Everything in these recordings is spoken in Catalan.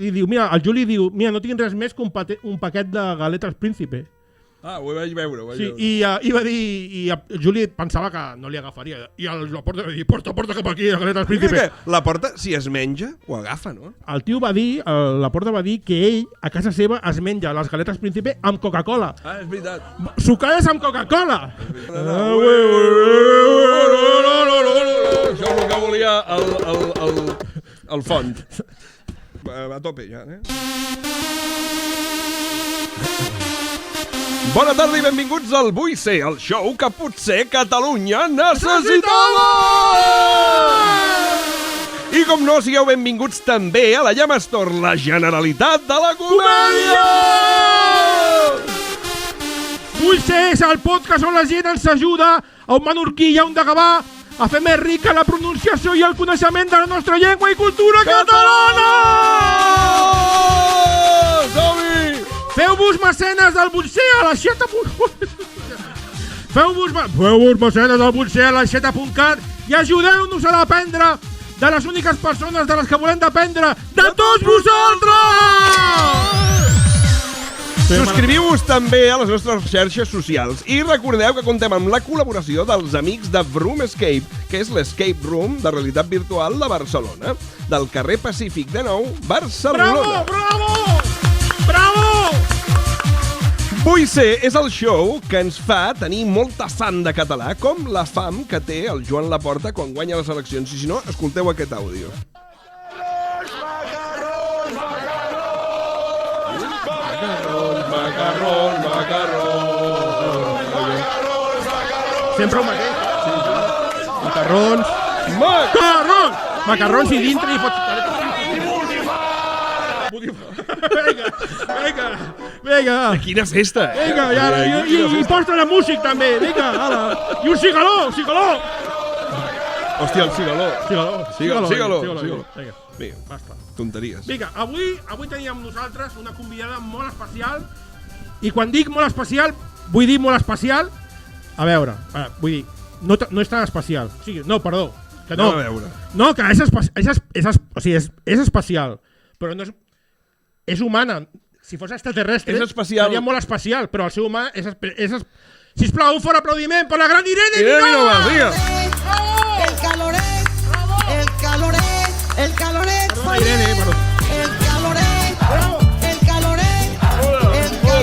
I diu, mira, el Juli diu, mira, no tinc res més que un paquet de galetes Príncipe. Ah, ho vaig veure. I va dir, i el Juli pensava que no li agafaria. I la Porta va dir, porta cap aquí, les galetes Príncipe. La Porta, si es menja, ho agafa, no? El tio va dir, la Porta va dir que ell, a casa seva, es menja les galetes Príncipe amb Coca-Cola. Ah, és veritat. Sucades amb Coca-Cola! Això és el que volia el font. Va a tope ja, Bona tarda i benvinguts al Vull Ser, el show que potser Catalunya necessitava! I com no, sigueu benvinguts també a la Llamastor, la Generalitat de la Comèdia! Vull Ser és el podcast on la gent ens ajuda a un menorquí i a un de Gavà a fer més rica la pronunciació i el coneixement de la nostra llengua i cultura catalana! Som-hi! Feu-vos mecenes del Vull Ser a la xeta.cat. Feu-vos mecenes del Vull Ser a la xeta.cat i ajudeu-nos a aprendre de les úniques persones de les que volem dependre, de tots vosaltres! Subscriviu-vos també a les nostres xarxes socials i recordeu que contem amb la col·laboració dels amics de Vroom Escape, que és l'escape room de realitat virtual de Barcelona, del carrer Pacífic de Nou, Barcelona. Bravo! Bravo! Vull Ser és el show que ens fa tenir molta sang de català, com la fam que té el Joan Laporta quan guanya les eleccions. I si no, escolteu aquest àudio. Macarrons. Sempre el mateix. Macarrons! Macarrons i dintre hi fots... Vinga. Quina festa, Vinga, i posa la música també, vinga, ala. I un cigaló. Hòstia, el cigaló. Cigaló. Vinga, basta. Tonteries. Vinga, avui teníem amb nosaltres una convidada molt especial, i quan dic molt especial, vull dir molt especial, a veure, vull dir, no és tan especial, o sigui, no, perdó, que no. A veure. No, que és especial, però no és humana. Si fos extraterrestre, seria molt especial, però el ser humà és... Sisplau, un fort aplaudiment per la gran Irene Minovas! El caloret. Perdona, Irene, perdó. El caloret.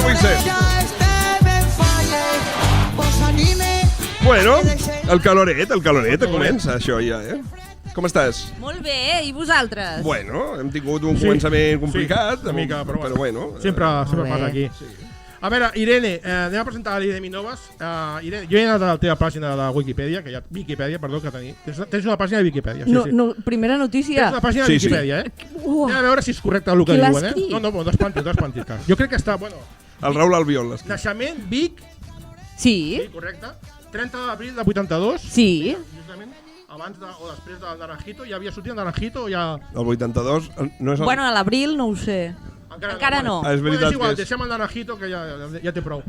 Vull Ser. Bueno, el caloret comença això ja, Com estàs? Molt bé, i vosaltres? Bueno, hem tingut un començament complicat, una mica, però bueno. Sempre passa aquí. Sí. A veure, Irene, anem a presentar l'Irene Minovas. Irene, jo he anat a la teva pàgina de Wikipedia, que que tens una pàgina de Wikipedia. No, primera notícia. Tens una pàgina de Wikipedia, Anem a veure si és correcte el que diuen, No espantis. Jo crec que està, El Raül Albiol l'escriu. Naixement, Vic. Sí. Correcte. 30 d'abril de 82. Sí. Justament. Abans o després del Naranjito, ja havia sortit el Naranjito o ja... El 82 no és el... Bueno, a l'abril no ho sé. Encara no. És veritat és igual, que és... deixem el Naranjito que ja té prou.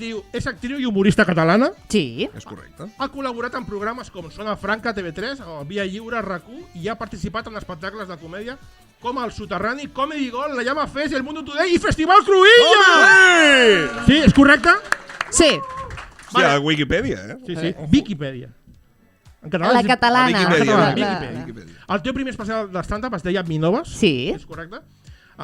Diu, és actriu i humorista catalana. Sí. És correcte. Ha col·laborat en programes com Zona Franca, TV3, o Via Lliure, RAC1, i ha participat en espectacles de comèdia com El Soterrani, Comedy Gold, La Llama Fest, El Mundo Today i Festival Cruïlla! Sí, és correcte? Sí. Sí, a Wikipedia, Sí. Wikipedia. En català, La catalana. Wikipedia. El teu primer especial de stand-up es deia Minovas. Sí. És correcte?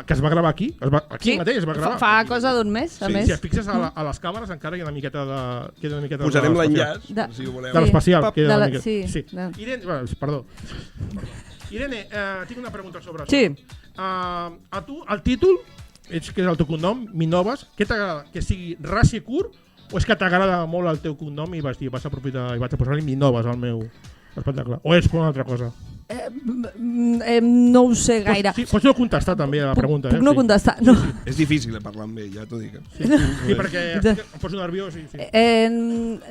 Que es va gravar aquí. Aquí mateix es va gravar. Fa cosa d'un mes, a més. Si et fixes a les càmeres encara hi ha una miqueta de... Posarem l'enllaç, si ho voleu. De l'especial. Sí. Irene, perdó. Irene, tinc una pregunta sobre això. Sí. A tu, el títol, que és el teu cognom, Minovas, què t'agrada? Que sigui ras i curt, o és que t'agrada molt el teu cognom i vas aprofitar i vaig a posar-li Minovas al meu espectacle? O és per una altra cosa? No ho sé gaire. Pots no contestar també a la pregunta. Puc no contestar, no. És difícil parlar amb ell, ja t'ho dic. Sí, perquè em poso nerviós.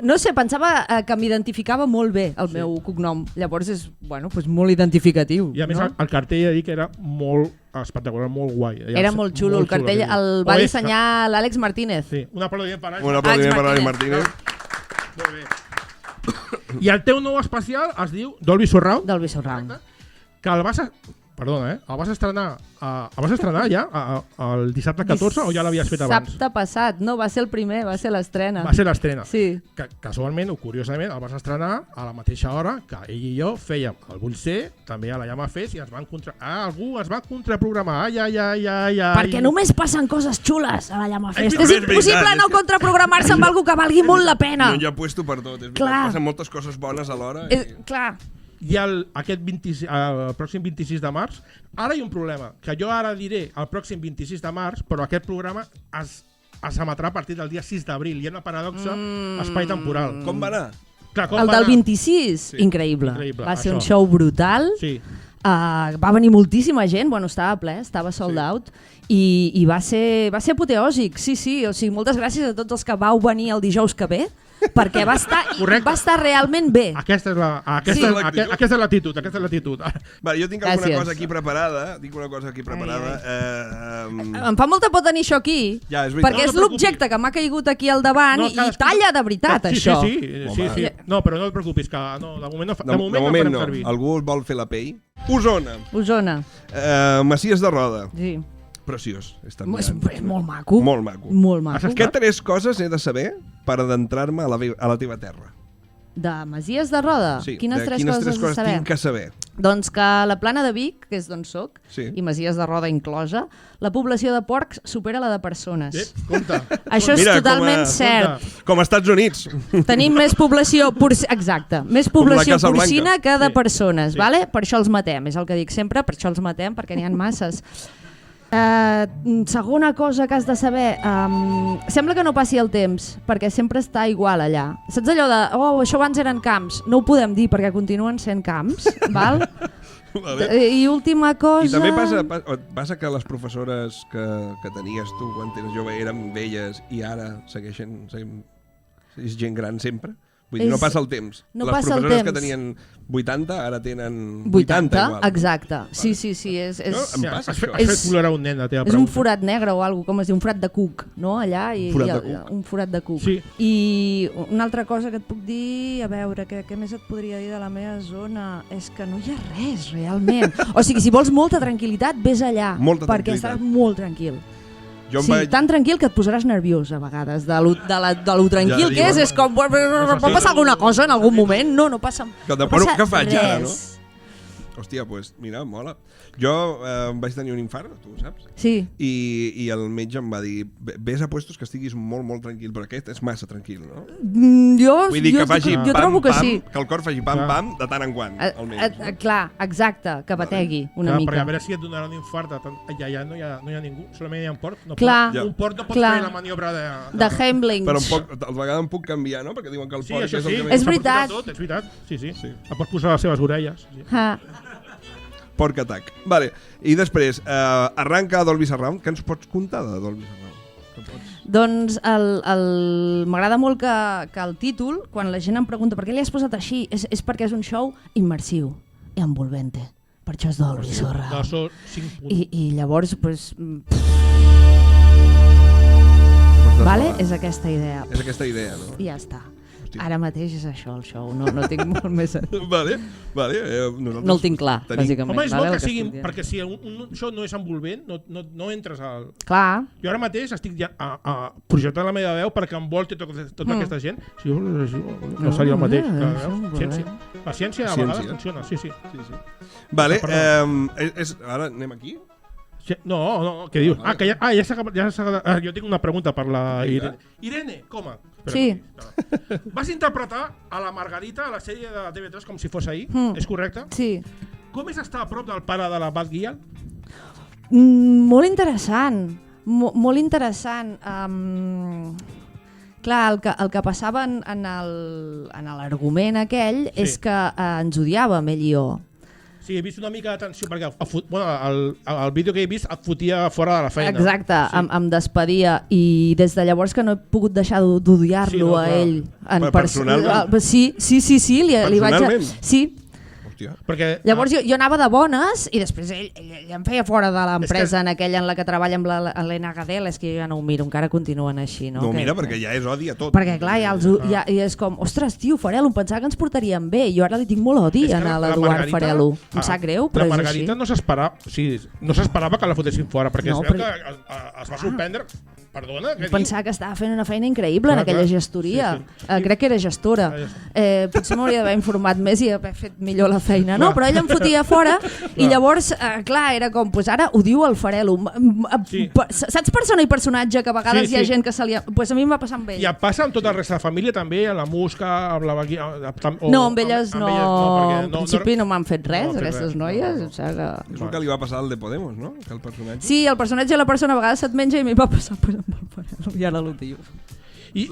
No sé, pensava que m'identificava molt bé el meu cognom. Llavors és, molt identificatiu. I a més el cartell ja dic que era molt espectacular, molt guai. Era molt xulo el cartell, el va dissenyar l'Àlex Martínez. Sí, un aplaudiment per Àlex Martínez. Molt bé. I el teu nou especial es diu Dolby Surround. Dolby Surround. Que el vas perdona, el vas estrenar ja el dissabte 14 o ja l'havies fet abans? Dissabte passat, no, va ser el primer, va ser l'estrena. Va ser l'estrena. Sí. Casualment o curiosament el vas estrenar a la mateixa hora que ell i jo fèiem el Vull Ser, també a la Llama Fest, i algú es va contraprogramar. Perquè només passen coses xules a la Llama Fest. veritat, És impossible és no contraprogramar-se amb algú que valgui molt la pena. Jo apuesto per tot, és veritat. Clar. Passen moltes coses bones alhora. Clar. I el pròxim 26 de març, ara hi ha un problema, que jo ara diré el pròxim 26 de març, però aquest programa es emetrà a partir del dia 6 d'abril. Hi ha una paradoxa espai-temporal. Com va anar? Clar, El del 26, increïble. Va ser un show brutal. Sí. Va venir moltíssima gent, bueno, estava ple, estava sold out, i va ser apoteòsic, sí, o sigui, moltes gràcies a tots els que vau venir el dijous que ve, perquè va estar realment bé. Aquesta és l'actitud. Vale, jo tinc alguna cosa aquí preparada. Em fa molta por tenir això aquí, Ja, és veritat. perquè és l'objecte que m'ha caigut aquí al davant i talla de veritat, això. Sí. No, però no et preocupis, que de moment no farem servir. Algú vol fer la pell? Osona. Macies de Roda. Sí. Preciós. És molt maco. Molt maco. Molt maco. Què 3 coses he de saber per adentrar-me a la teva terra? De Masies de Roda? Sí, Quines tres quines coses 3 coses saber? tinc que saber? Doncs que la Plana de Vic, que és d'on soc, Sí. i Masies de Roda inclosa, la població de porcs supera la de persones. Compte. Això és totalment cert. Com als Estats Units. Tenim més població exacte, més població Casa Blanca. porcina que de Sí. persones, Sí. vale? Per això els matem, és el que dic sempre, per això els matem, perquè n'hi ha masses. Segona cosa que has de saber, sembla que no passi el temps, perquè sempre està igual allà. Saps allò de, això abans eren camps? No ho podem dir perquè continuen sent camps, val? Vale. I última cosa... I també passa que les professores que tenies tu quan eres jove eren velles i ara segueixen sent gent gran sempre? Vull dir, no passa el temps. No les passa el professores que temps. tenien 80 ara tenen 80 igual. exacte. Sí. No, em passa Has això. fet colorar un nen, la teva És un pregunta. forat negre o alguna cosa, com es diu, un forat de cuc, no? Allà, un forat de cuc. Sí. I una altra cosa que et puc dir, a veure, què més et podria dir de la meva zona? És que no hi ha res, realment. O sigui, si vols molta tranquil·litat, vés allà, perquè estaràs molt tranquil. Tan tranquil que et posaràs nerviós a vegades de lo tranquil que és com pot passar alguna cosa en algun moment? No passa Què faig ara, no? res. Hòstia, doncs mira, mola. Jo vaig tenir un infart, tu ho saps? Sí. I el metge em va dir, vés a puestos que estiguis molt tranquil, però aquest és massa tranquil, no? Jo Vull dir que faci jo trobo que sí. Que el cor faci pam de tant en quant, almenys. Clar, exacte, que bategui una mica. Perquè a veure si et donarà un infart, ja no hi ha ningú, solament hi ha un porc. Clar, un porc no pot clar. fer la maniobra de Heimlich. Però a vegades em puc canviar, no? Perquè diuen que el porc és el que És veritat. És veritat, sí. El pots posar a les seves orelles. Sí. Porc atac. Vale. I després, arranca Dolby Surround. Què ens pots contar de Dolby Surround? Doncs m'agrada molt que el títol, quan la gent em pregunta per què li has posat així, és perquè és un show immersiu i envolvente. Per això és Dolby Surround. I llavors, pues, vale? És aquesta idea. És aquesta idea, no? I ja està. Ara mateix és això el show, no tinc molt més a dir. Vale. No el tinc clar, bàsicament. Home, és bo que siguin, perquè si un show no és envolvent, no entres al... Clar. Jo ara mateix estic ja projectant la meva veu perquè envolti tota aquesta gent. Si no seria el mateix. Ciència. La ciència a vegades funciona, sí. Vale, ara anem aquí? No, què dius? Ja s'ha acabat. Jo tinc una pregunta per la Irene. Irene, com? Sí. Vas interpretar a la Margarita a la sèrie de TV3 com si fos ahir, és correcte? Sí. Com és estar a prop del pare de la Batgirl? Molt interessant, molt interessant. Clar, el que passava en l'argument aquell és que ens odiàvem, ell i jo. Sí, he vist una mica d'atenció perquè el vídeo que he vist et fotia fora de la feina. Exacte, em despedia i des de llavors que no he pogut deixar d'odiar-lo a ell. Personalment? Sí, li vaig... Sí. Perquè, Llavors jo anava de bones i després ell em feia fora de l'empresa en aquella en la que treballa amb l'Helena Gadel, és que jo ja no ho miro, encara continuen així. No, mira, perquè ja és odi a tot. Perquè clar, i és com, ostres, tio, Farelo, em pensava que ens portarien bé, jo ara li tinc molt odi a l'Eduard Farelo. Em sap greu, però és així. La Margarita no s'esperava que la fotessin fora, perquè es veu que es va sorprendre. Perdona, què dius? Pensava que estava fent una feina increïble en aquella gestoria. Crec que era gestora. Potser m'hauria d'haver informat més i haver fet millor la feina. No, però ella em fotia fora i llavors, clar, era com, doncs ara ho diu el Farelo. Saps persona i personatge que a vegades hi ha gent que se li... Doncs a mi em va passar amb ell. I et passa amb tota la resta de família també, amb la Musca, amb la Vaquilla... No, amb elles no. En principi no m'han fet res, aquestes noies. És el que li va passar al de Podemos, no? Que el personatge... Sí, el personatge de la persona a vegades se't menja i m'hi va passar amb el Farelo, i ara l'ho diu. I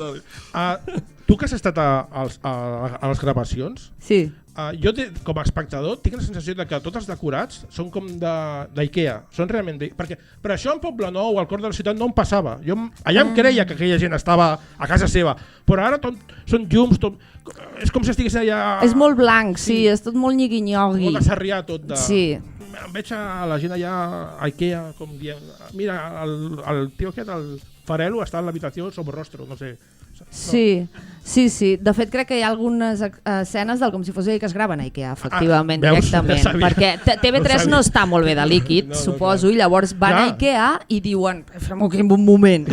tu que has estat a les gravacions, sí. Jo com a espectador tinc la sensació de que tots els decorats són com d'Ikea, són realment perquè per això en Poblenou o al cor de la ciutat no em passava. Jo allà em creia que aquella gent estava a casa seva, però ara són llums, és com si estigués allà... És molt blanc, sí, és tot molt nyigui-nyogui. Molt de sarrià tot. Sí. Em veig a la gent allà a Ikea com dient, mira, el tio aquest, el Farelo, està a l'habitació sobre rostro, no sé. Sí. De fet, crec que hi ha algunes escenes del com si fos que es graven a Ikea, efectivament, directament. Perquè TV3 no està molt bé de líquid, suposo, i llavors van a Ikea i diuen, fem-ho aquí en un moment,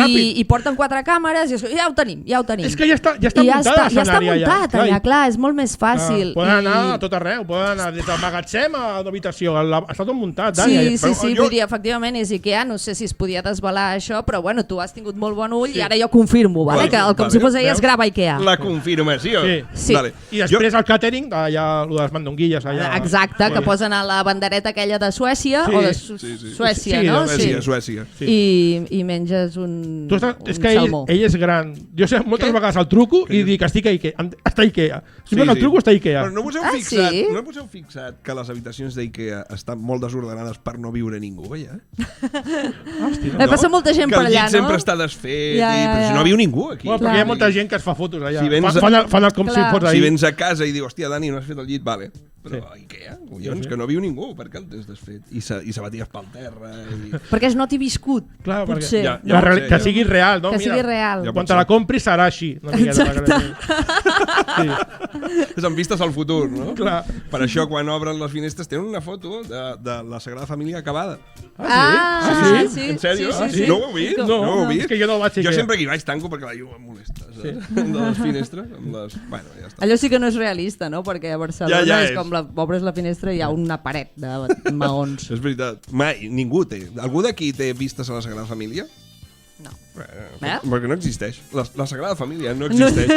i porten 4 càmeres i ja ho tenim. És que ja està muntat l'escenari allà. Ja està muntat allà, clar, és molt més fàcil. Poden anar a tot arreu, poden anar des del magatzem a l'habitació, està tot muntat. Sí, vull dir, efectivament és Ikea, no sé si es podia desvelar això, però bueno, tu has tingut molt bon ull i ara jo confirmo, que com si fos ella es grava Ikea. La confirmació. Sí. I després el catering, allà el de les mandonguilles. Exacte, que posen a la bandereta aquella de Suècia, o de Suècia, no? Sí, Suècia. I menges un salmó. Ell és gran. Jo sé moltes vegades el truco i dic, estic a Ikea. Està a Ikea. Si el truco està a Ikea. Però no us heu fixat que les habitacions d'Ikea estan molt desordenades per no viure ningú, allà? Passa molta gent per allà, no? Que el llit sempre està desfet, però si no viu ningú aquí. Perquè hi ha molta gent que es fa fotos allà. Fan com si fos ahir. Si vens a casa i diu, hòstia, Dani, no has fet el llit, vale. Però a Ikea, collons, que no viu ningú, perquè el tens desfet. I sabatilles pel terra. Perquè es noti viscut, potser. Que sigui real, no? Que sigui real. Quan te la compris serà així. Exacte. És amb vistes al futur, no? Clar. Per això, quan obren les finestres, tenen una foto de la Sagrada Família acabada. Sí? En sèrio? No ho heu vist? No, és que jo no vaig. Jo sempre que hi vaig tanco perquè la llum em molesta. De les finestres. Bueno, ja està. Allò sí que no és realista, no? Perquè a Barcelona és com obres la finestra i hi ha una paret de maons. És veritat. Mai, ningú té. Algú d'aquí té vistes a la Sagrada Família? No. Perquè no existeix. La Sagrada Família no existeix.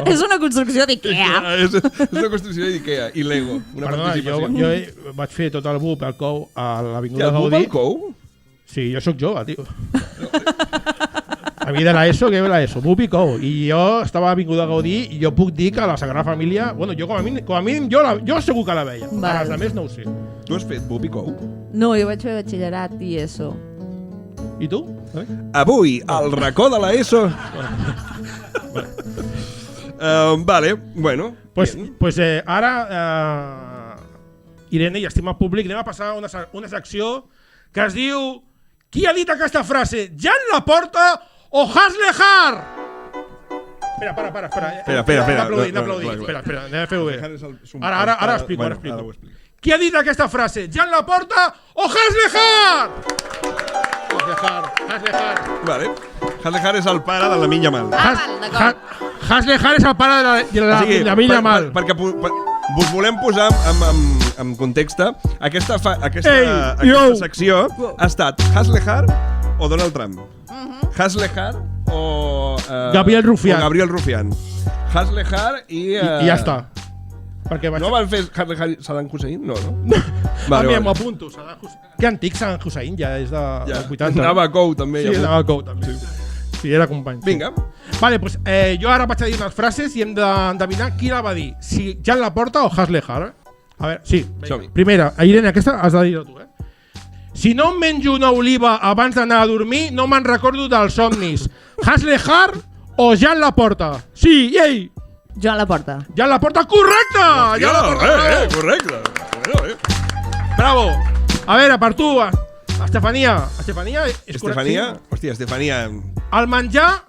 És una construcció d'Ikea. És una construcció d'Ikea i Lego. Perdona, jo vaig fer tot el BUP, el COU, a l'Avinguda Gaudí. El BUP, el COU? Sí, jo sóc jove, tio. A mi de l'ESO, què és l'ESO? BUP i COU. I jo estava a l'Avinguda Gaudí i jo puc dir que la Sagrada Família... Bueno, jo com a mínim jo segur que la veia. Ara els altres no ho sé. Tu has fet BUP i COU? No, jo vaig fer batxillerat i ESO. I tu? Avui, al racó de l'ESO... Vale, bueno. Pues ara, Irene i estimat públic, anem a passar una secció que es diu qui ha dit aquesta frase? Jan Laporta o Haslejar? Espera. Espera, anem a fer-ho bé. Ara explico. Qui ha dit aquesta frase? Jan Laporta o Haslejar? Haslejar. Vale. Haslejar és el pare de la Minya Mal. Haslejar és el pare de la Minya Mal. Perquè vos volem posar en context. Aquesta secció ha estat Haslejar o Donald Trump. Haslejar o Gabriel Rufián. Haslejar i ja està. No van fer Haslejar i Saddam Hussein? No. Vale. M'ho apunto. Que antic Saddam Hussein, ja és de 80. Anava a Cou també. Sí, anava a Cou també. Sí, era company. Vinga. Vale, pues jo ara vaig a dir unes frases i hem d'endevinar qui la va dir. Si Jan Laporta o Haslejar. A veure, sí. Primera, Irene, aquesta has de dir-ho tu, Si no em menjo una oliva abans d'anar a dormir, no me'n recordo dels somnis. Haslejar o Jan Laporta? Sí, ei! Joan Laporta. Joan Laporta, correcte! Joan Laporta, correcte. Bravo. A veure, per tu, Estefania. Estefania és Estefania? correcte. Hòstia, Estefania... El menjar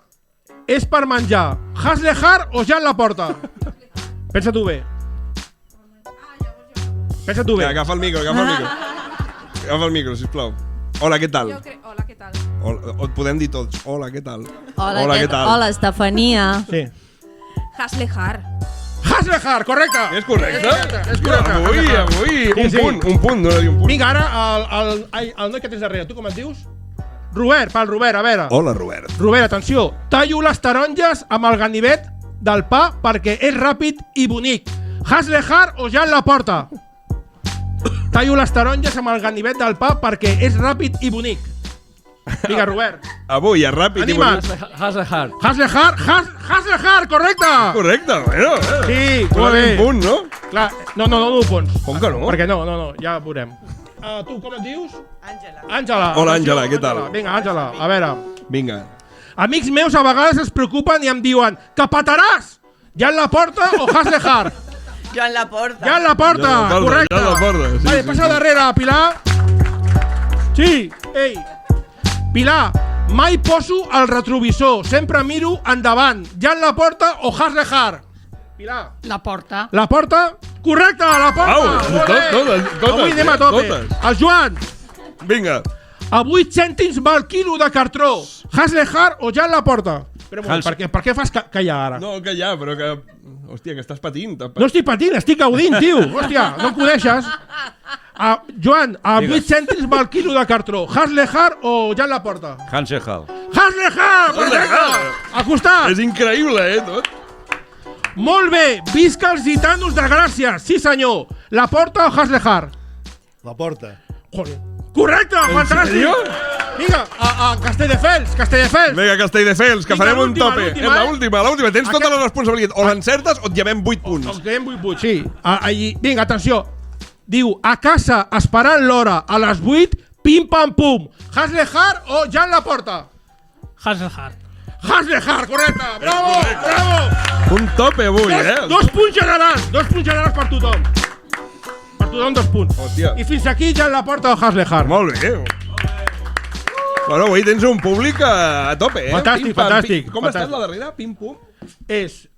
és per menjar. Haslehar o Joan Laporta? Pensa-t'ho bé. Pensa-t'ho bé. Agafa el micro. Agafa el micro, sisplau. Hola, què tal? Hola, què tal? O et podem dir tots. Hola, què tal? Hola, què tal? Hola, Estefania. Sí. Haslehar. Haslehar, correcte. És correcte? És correcte. Avui, un punt, no un punt. Vinga, ara el noi que tens darrere, tu com et dius? Robert, pel Robert, a veure. Hola, Robert. Robert, atenció. Tallo les taronges amb el ganivet del pa perquè és ràpid i bonic. Haslehar o Joan Laporta? Tallo les taronges amb el ganivet del pa perquè és ràpid i bonic. Vinga, Robert. Avui és ràpid i bonic. Haslehar. Haslehar, correcte. Correcte, bueno. Sí, molt bé. Un punt, no? Clar, no punts. Com que no? Perquè no, ja ho veurem. Tu com et dius? Àngela. Hola, Àngela, què tal? Vinga, Àngela, a veure. Vinga. Amics meus a vegades es preocupen i em diuen que petaràs! Joan Laporta o Haslehar? Joan Laporta. Joan Laporta, correcte. Joan Laporta, sí. Vale, passa darrere, Pilar. Sí, ei. Pilar, mai poso el retrovisor, sempre miro endavant. Joan Laporta o Haslehar? Pilar. Laporta. Laporta? Correcte, Laporta. Totes. Avui anem a tope. El Joan. Vinga. A 8 cèntims va el quilo de cartró. Haslehar o Joan Laporta? Però, per què fas callar ara? No, que ja, però que... Hòstia, que estàs patint. No estic patint, estic gaudint, tio. Hòstia, no em coneixes. Joan, a 8 cèntims va el quilo de cartró. Haslehar o Joan Laporta? Haslehar. Haslehar, perfecte. Al costat. És increïble, tot. Molt bé, visca els gitanos de Gràcia. Sí, senyor. Laporta o Haslehar? Laporta. Joder. Correcte, fantàstic. Sèrio? Vinga, a Castelldefels. Vinga, Castelldefels, que Vinga, farem un l'última, tope. l'última, És l'última. Tens tota la responsabilitat. O l'encertes o et llevem 8 punts. Els que hem 8 punts, sí. Vinga, atenció. Diu, a casa, esperant l'hora, a les 8, pim-pam-pum. Haslehar o Joan Laporta? Haslehar. Haslehar, correcte. Bravo. Un tope avui, Dos punts generals per tothom. Per tothom 2 punts. Hòstia. I fins aquí Joan Laporta o Haslehar. Molt bé. Bueno, avui tens un públic a tope, Fantàstic, fantàstic. Com ha estat la darrera? Pim-pum? És...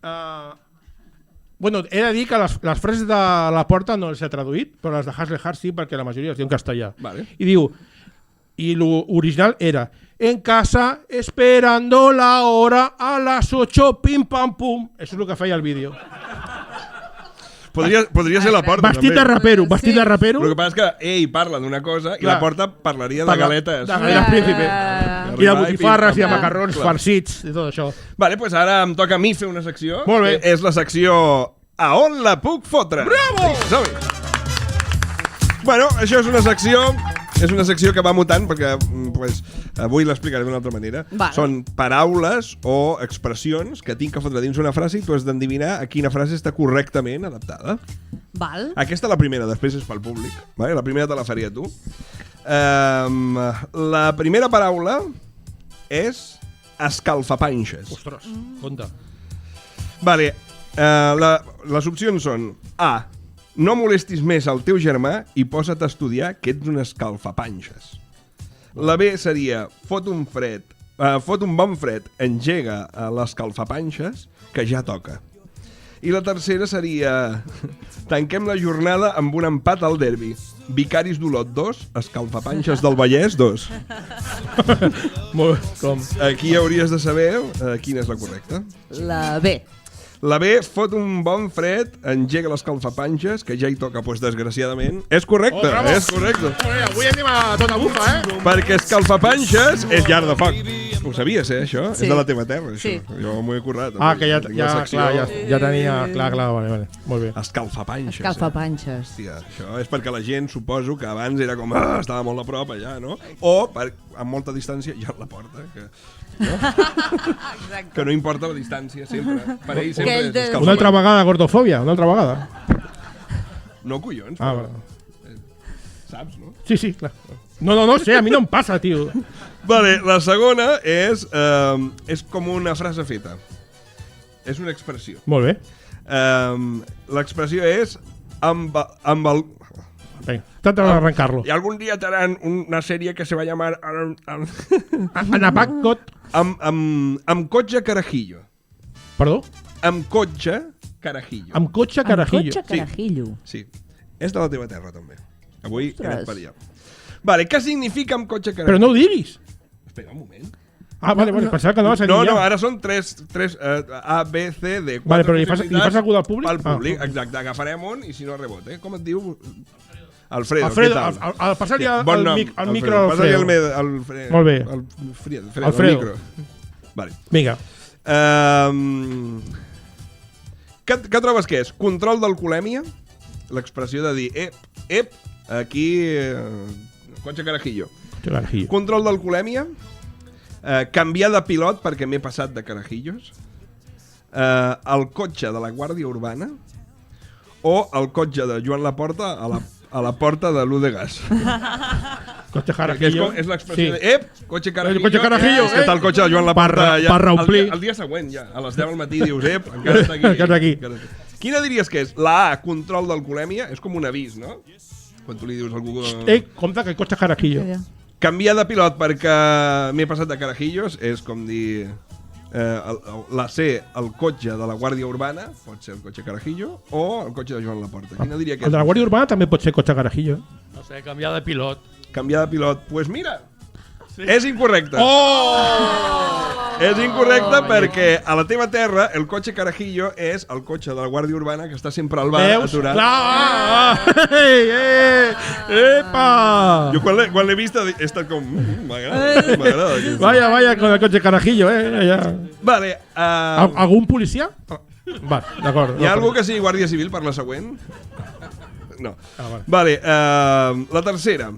Bueno, he de dir que les frases de Laporta no les he traduït, però les de Haslehar sí, perquè la majoria es diu en castellà. Vale. I diu... I l'original era... En casa, esperando la hora, a las 8, pim, pam, pum. Eso és el que feia el vídeo. Podria ser Laporta, Vestit de rapero, vestit de rapero. El que passa és que ell parla d'una cosa i Laporta parlaria de galetes. De galetes príncipe. I de botifarres i de macarrons farcits i tot això. Vale, doncs ara em toca a mi fer una secció. Molt bé. És la secció A on la puc fotre? Bravo! Bueno, això és una secció... És una secció que va mutant perquè pues, avui l'explicaré d'una altra manera. Vale. Són paraules o expressions que tinc que fotre dins una frase i tu has d'endevinar a quina frase està correctament adaptada. Val. Aquesta la primera, després és pel públic. Vale? La primera te la faria tu. La primera paraula és escalfapanxes. Ostres, compte. Vale, les opcions són A. No molestis més el teu germà i posa't a estudiar que ets un escalfapanxes. La B seria fot un bon fred, engega l'escalfapanxes, que ja toca. I la tercera seria tanquem la jornada amb un empat al derbi. Vicaris d'Olot 2, escalfapanxes del Vallès 2. Molt bé, com? Aquí hauries de saber quina és la correcta. La B. La B, fot un bon fred, engega l'escalfapanxes, que ja hi toca, doncs, desgraciadament. És correcte, bravo. És correcte. Avui anem a tota bufa, Perquè escalfapanxes és llar de foc. Ho sabies, això? Sí. És de la teva terra, això. Sí. Jo m'ho he currat. Que ja tenia... Clar, vale. Molt bé. Escalfapanxes. Escalfapanxes. Hòstia, això és perquè la gent, suposo, que abans era com... estava molt a prop allà, no? O, a molta distància, ja la porta, que... No? Que no importa la distància, sempre. Per ell sempre és escalfapanxes. Una altra vegada gordofòbia, una altra vegada. No, collons. Bueno. Saps, no? Sí, clar. No sé, a mi no em passa, tio. Vale, la segona és com una frase feta. És una expressió. Molt bé. L'expressió és amb el... Vinga, trata d'arrencar-lo. Y algún día te harán una sèrie que se va a llamar... Anapacot. Amb cotxe carajillo. Perdó? Amb cotxe carajillo. Amb cotxe carajillo. Amb cotxe carajillo. Sí. És de la teva terra, també. Avui he anat per allà. Vale, què significa amb cotxe carajillo? Però no ho diguis. Espera un moment. Vale, pensava que no vas a dir No, ara són tres A, B, C, D. Vale, però li fas algú del públic? Pel públic, exacte. Agafarem un i si no rebot, eh? Com et diu? Alfredo, Alfredo, què tal? al passar-li el micro al Passa-li Alfredo. Molt bé. Alfredo. El micro. Vale. Vinga. Què trobes que és? Control d'alcoholèmia? L'expressió de dir, aquí... Cotxe carajillo. Control d'alcoholèmia? Canviar de pilot perquè m'he passat de carajillos? El cotxe de la Guàrdia Urbana? O el cotxe de Joan Laporta a la porta de l'U de Gas? Cotxe carajillo. És l'expressió de, cotxe carajillo. Cotxe carajillo. És que està el cotxe de Joan Laporta per reomplir. El dia següent, ja, a les 10 del matí, dius, encara està aquí. Quina diries que és? La A, control d'alcoholèmia, és com un avís, no? Quan tu li dius a algú... Compte que cotxe carajillo. Canviar de pilot perquè m'he passat de carajillos és com dir... la C, el cotxe de la Guàrdia Urbana, pot ser el cotxe carajillo, o el cotxe de Joan Laporta. Quina diria que és? El de la Guàrdia Urbana també pot ser cotxe carajillo. No sé, canviar de pilot. Canviar de pilot. Pues mira, és incorrecte. Oh! És incorrecte perquè a la teva terra el cotxe carajillo és el cotxe de la Guàrdia Urbana que està sempre al bar aturat. Clar! Epa! Jo quan l'he vist he estat com... M'agrada. Vaya con el cotxe carajillo, ja. Vale. ¿Algun policia? Va, d'acord. Hi ha algú que sigui guàrdia civil per la següent? No. Vale, la tercera.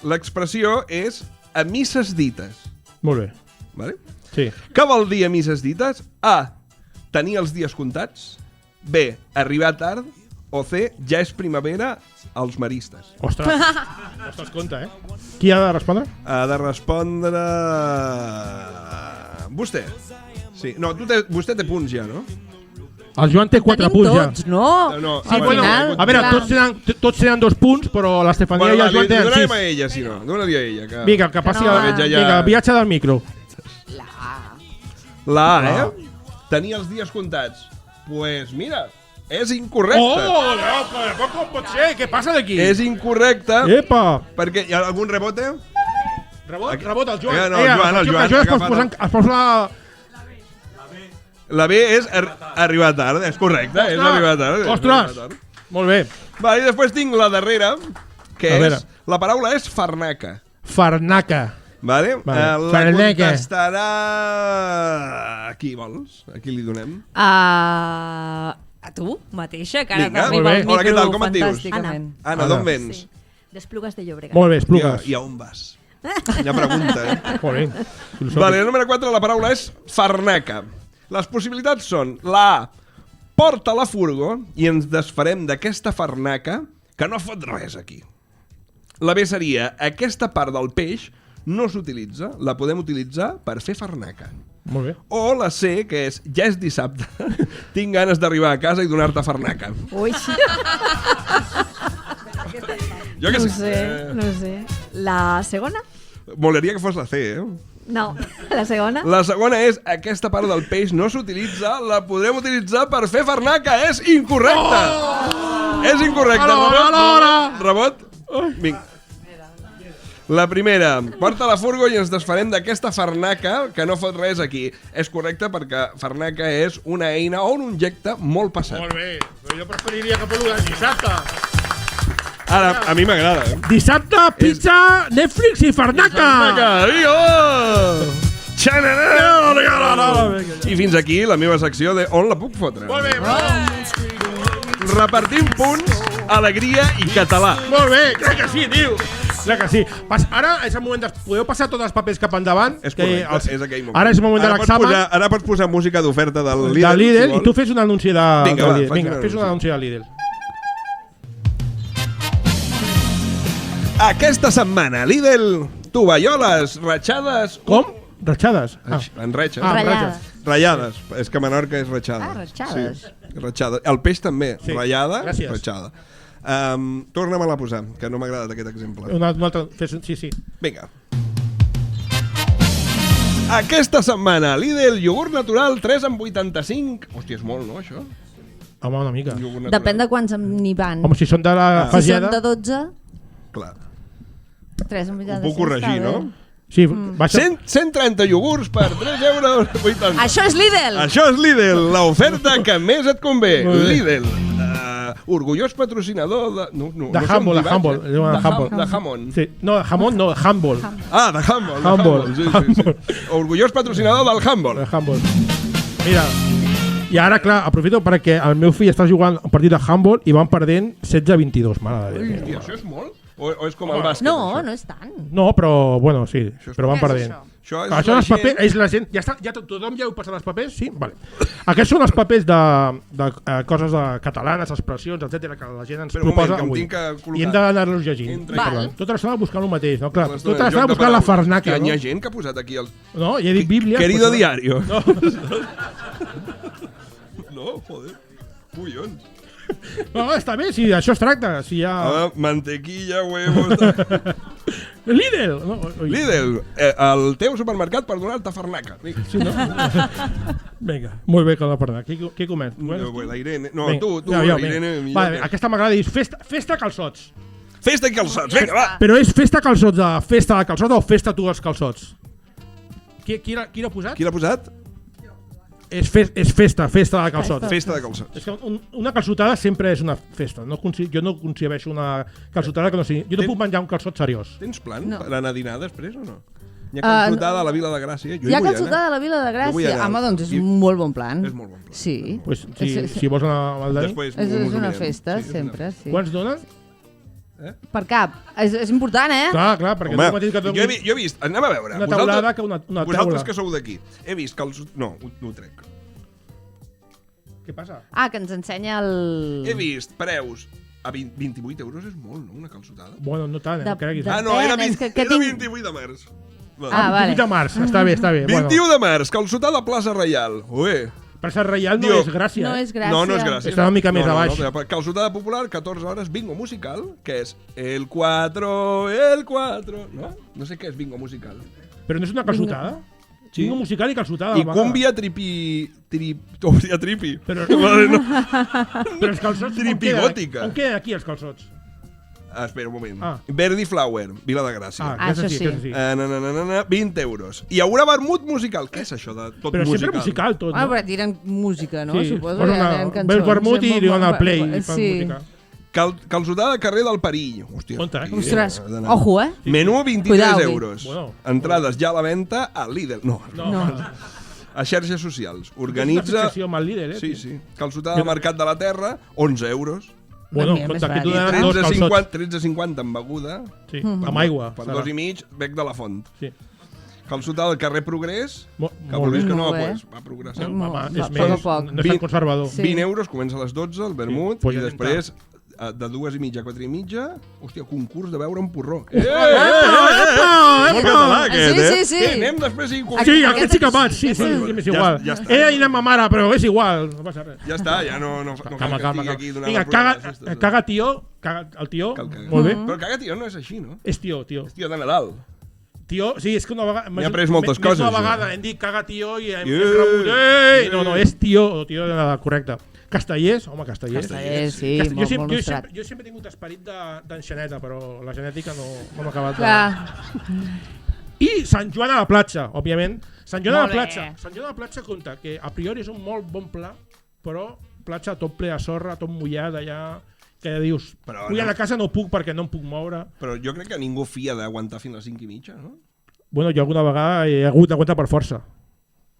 L'expressió és a misses dites. Molt bé. Vale? Sí. Què vol dir a misses dites? A, tenir els dies comptats. B, arribar tard. O C, ja és primavera als maristes. Ostres, compte, Qui ha de respondre? Ha de respondre... Vostè. Sí. No, vostè té punts ja, no? El Joan té 4 punts ja. Tots, no? No. Sí, bueno, a veure, tots tenen 2 punts, però l'Estefania i el Joan tenen 6. Donarem a ella, si no. Dóna-li a ella. Vinga, que passi Vinga, viatge del micro. La A, tenir els dies comptats. Pues mira, és incorrecte. Oh, però com pot ser? Què passa d'aquí? És incorrecte. Epa! Perquè hi ha algun rebote? Rebot, el Joan. No, el Joan es posa la B és arribar tard, és correcte, és arribar tard. Ostres! Molt bé. I després tinc la darrera, que és... La paraula és farnaca. Farnaca. Vale? La farnaca. Contestarà... A qui vols? A qui li donem? A tu mateixa, que ara t'arriba el micro fantàsticament. Anna, d'on vens? D'Esplugues de Llobregat. Molt bé, Esplugues. I a on vas? Ja pregunta, Joder. Vale, el número 4, la paraula és farnaca. Les possibilitats són la A, porta la furgo i ens desfarem d'aquesta farnaca que no fot res aquí. La B seria, aquesta part del peix no s'utilitza, la podem utilitzar per fer farnaca. Molt bé. O la C, que és, ja és dissabte, tinc ganes d'arribar a casa i donar-te farnaca. Ui. Jo que no sé. La segona? Molaria que fos la C, No, la segona? La segona és, aquesta part del peix no s'utilitza, la podrem utilitzar per fer farnaca. És incorrecte! És incorrecte. Rebot? Vinga. La primera, porta la furgo i ens desfarem d'aquesta farnaca que no fot res aquí. És correcte perquè farnaca és una eina o un objecte molt passat. Molt bé, però jo preferiria que fos dissabte. Ara, a mi m'agrada. Dissabte, pizza, Netflix i farnaca! I fins aquí la meva secció de On la puc fotre. Molt bé, repartim punts, alegria i català. Molt bé, crec que sí, tio. Clar que sí. Ara és el moment de... Podeu passar tots els papers cap endavant? És correcte, és aquell moment. Ara és el moment de l'examen. Ara pots posar música d'oferta del Lidl. De Lidl, i tu fes un anunci de Lidl. Vinga, fes un anunci de Lidl. Aquesta setmana, Lidl, tovalloles, ratxades... Com? Ratxades? En ratxes. Ratllades. Ratllades. És que a Menorca és ratxada. ratxades. Sí, ratxada. El peix també. Sí. Ratllada, Gràcies. ratxada. Torna'm-la a posar, que no m'ha agradat aquest exemple. Un altre... Sí. Vinga. Aquesta setmana, Lidl, iogurt natural 3,85. Hòstia, és molt, no, això? Home, una mica. Iogurt natural. Depèn de quants n'hi van. Home, si són de la Si són fageda... de 12, Clar. 3 en Ho puc corregir, no? Sí, baixa... 130 iogurts per 3,80 €. Això és Lidl! Això és Lidl, l'oferta que més et convé. Molt bé. Lidl, orgullós patrocinador de... No, De Humble, de Humble. De Hamon. Sí. No, de jamón no, de Humble. Ah, de Humble. Humble. Sí. Orgullós patrocinador del Humble. De Humble. Mira, i ara, clar, aprofito perquè el meu fill està jugant un partit de Humble i van perdent 16-22. Mare de Déu. Hòstia, això és molt? O és com el bàsquet? No, això? no és tant. No, però, bueno, sí, però van Què és perdent. això? Això és Això la els papers, gent... és la gent, ja tothom ja heu passat els papers? Sí? Vale. Aquests són els papers de coses catalanes, expressions, etcètera, que la gent ens Però un moment, proposa que em avui. tinc que col·locar. I hem d'anar-los llegint. Entra i Val. parlant. Tota l'estona buscant el mateix, no? Clar, L'estona tota en l'estona joc de buscant la paraules. farnaca, Que hi ha no? gent que ha posat aquí el... No, ja he dit Bíblia. Querido pues, diario. No. No, joder. Collons. No, està bé, si això es tracta. Si hi ha... Mantequilla, huevos... Lidl! No, oi. Lidl, el teu supermercat per donar-te farnaca. Vinga. Sí, no? Vinga, molt bé que la farnaca. Qui comença? No, la Irene... No, Vinga, tu, ja, la vinga. Irene... millor Vale, que- aquesta m'agrada dir festa calçots. Festa i calçots, vinga, va! Però és festa calçots de festa de calçots o festa tu els calçots? Qui l'ha posat? Qui l'ha posat? És festa de calçots. Festa de calçots. És que una calçotada sempre és una festa. Jo no concebeixo una calçotada que no sigui... Jo no puc menjar un calçot seriós. Tens plan No. per anar a dinar després o no? Hi ha calçotada a la Vila de Gràcia. Jo Hi ha vull calçotada anar. a la Vila de Jo vull Gràcia. anar. Home, doncs és I- un molt bon plan. És molt bon plan. Sí. Pues, Sí. si vols anar amb el Dani... Després És mos ho una mirem. festa, Sí, és una- sempre, sí. Quants donen? Per cap. És important, eh? Clar, perquè Home, no mateix que jo he vist, anem a veure. una taulada que una Vosaltres taula. que sou d'aquí, he vist que els... No, ho trec. Què passa? Ah, que ens ensenya el... He vist preus a 28 € és molt, no? Una calçotada. Bueno, no tant, De- creguis. de- Ah, no, era, Depèn, és 20, que era tinc- 28 de març. Va. Ah, vale. 28 de març, està bé. 21 de març, calçotada a Plaça Reial. Ué. Per ser reial no Diu, és gràcia. No és gràcia. No, no és gràcia. Està una mica més a baix. No, calçotada popular, 14 hores, bingo musical, que és el 4, no? No sé què és bingo musical. Però no és una calçotada? Sí. Bingo musical i calçotada. I a la vegada. cúmbia tripi. Però, No. però els calçots... Tripigòtica. On queden aquí els calçots? Espera un moment. Ah. Verdi Flower, Vila de Gràcia. Ah, Això sí. sí. 20 €. Hi haurà vermut musical. Què és això de tot Però musical? sempre musical tot, Ah, no? però tiren música, no? Sí, Suposo posa que una- eren cançons. ve el vermut i li dona play i fan Sí. música. Calçotada de carrer del Perill. Hòstia. On està? aquí, Ostres, he d'anar. ojo, eh? Menú 23 Cuidao, €. Bueno. Entrades ja a la venda a Lidl. No, a xarxes socials. Una Organitza... fixació amb el líder, eh? Sí, sí. Calçotada al Mercat de la Terra, 11 €. Bueno, Mira, més compte, aquí barat. t'ho donen dos calçots. 13,50 amb beguda. Sí, amb aigua. Per serà. 2 i mig, bec de la font. Sí. Calçotada al carrer Progrés, que Molt vulguis bé. que no Molt bé. pues, va progressant. Molt- Home, va, és poc a més, poc. no és tan conservador. Sí. 20 €, comença a les 12, el vermut, pues i ja després de 2 i mitja a 4 i mitja, hòstia, concurs de beure un porró. Epa! Molt català, aquest, Sí, sí, sí. Anem després i... Sí, aquest sí que vaig, sí, és igual. Ja està. He de dinar amb ma mare, però és igual, no passa res. Ja està, ja no cal que estigui aquí donant Vinga, la programa de festes. caga tio, el tio, Cal cagar. molt bé. Però caga, tio, no és així, no? És tio. És tio de Nadal. Tio, sí, és que una vegada... M'he après moltes coses, Més una jo. vegada hem dit caga tio i hem Yeah. rebut... Ei! No, és tio de nada, correcte. Castellers, home, Castellers. Sí, Castell- molt nostrat. jo sempre he tingut esperit d'enxaneta, però la genètica no m'ha acabat Clar. I Sant Joan a la platja, òbviament. Sant Joan a Molt la bé. platja. Sant Joan a la platja compta que a priori és un molt bon pla, però platja tot ple de sorra, tot mullat allà, que dius, Però vull no. anar a casa no puc perquè no em puc moure. Però jo crec que ningú fia d'aguantar fins a les 5 i mitja, no? Bueno, jo alguna vegada he hagut d'aguantar per força,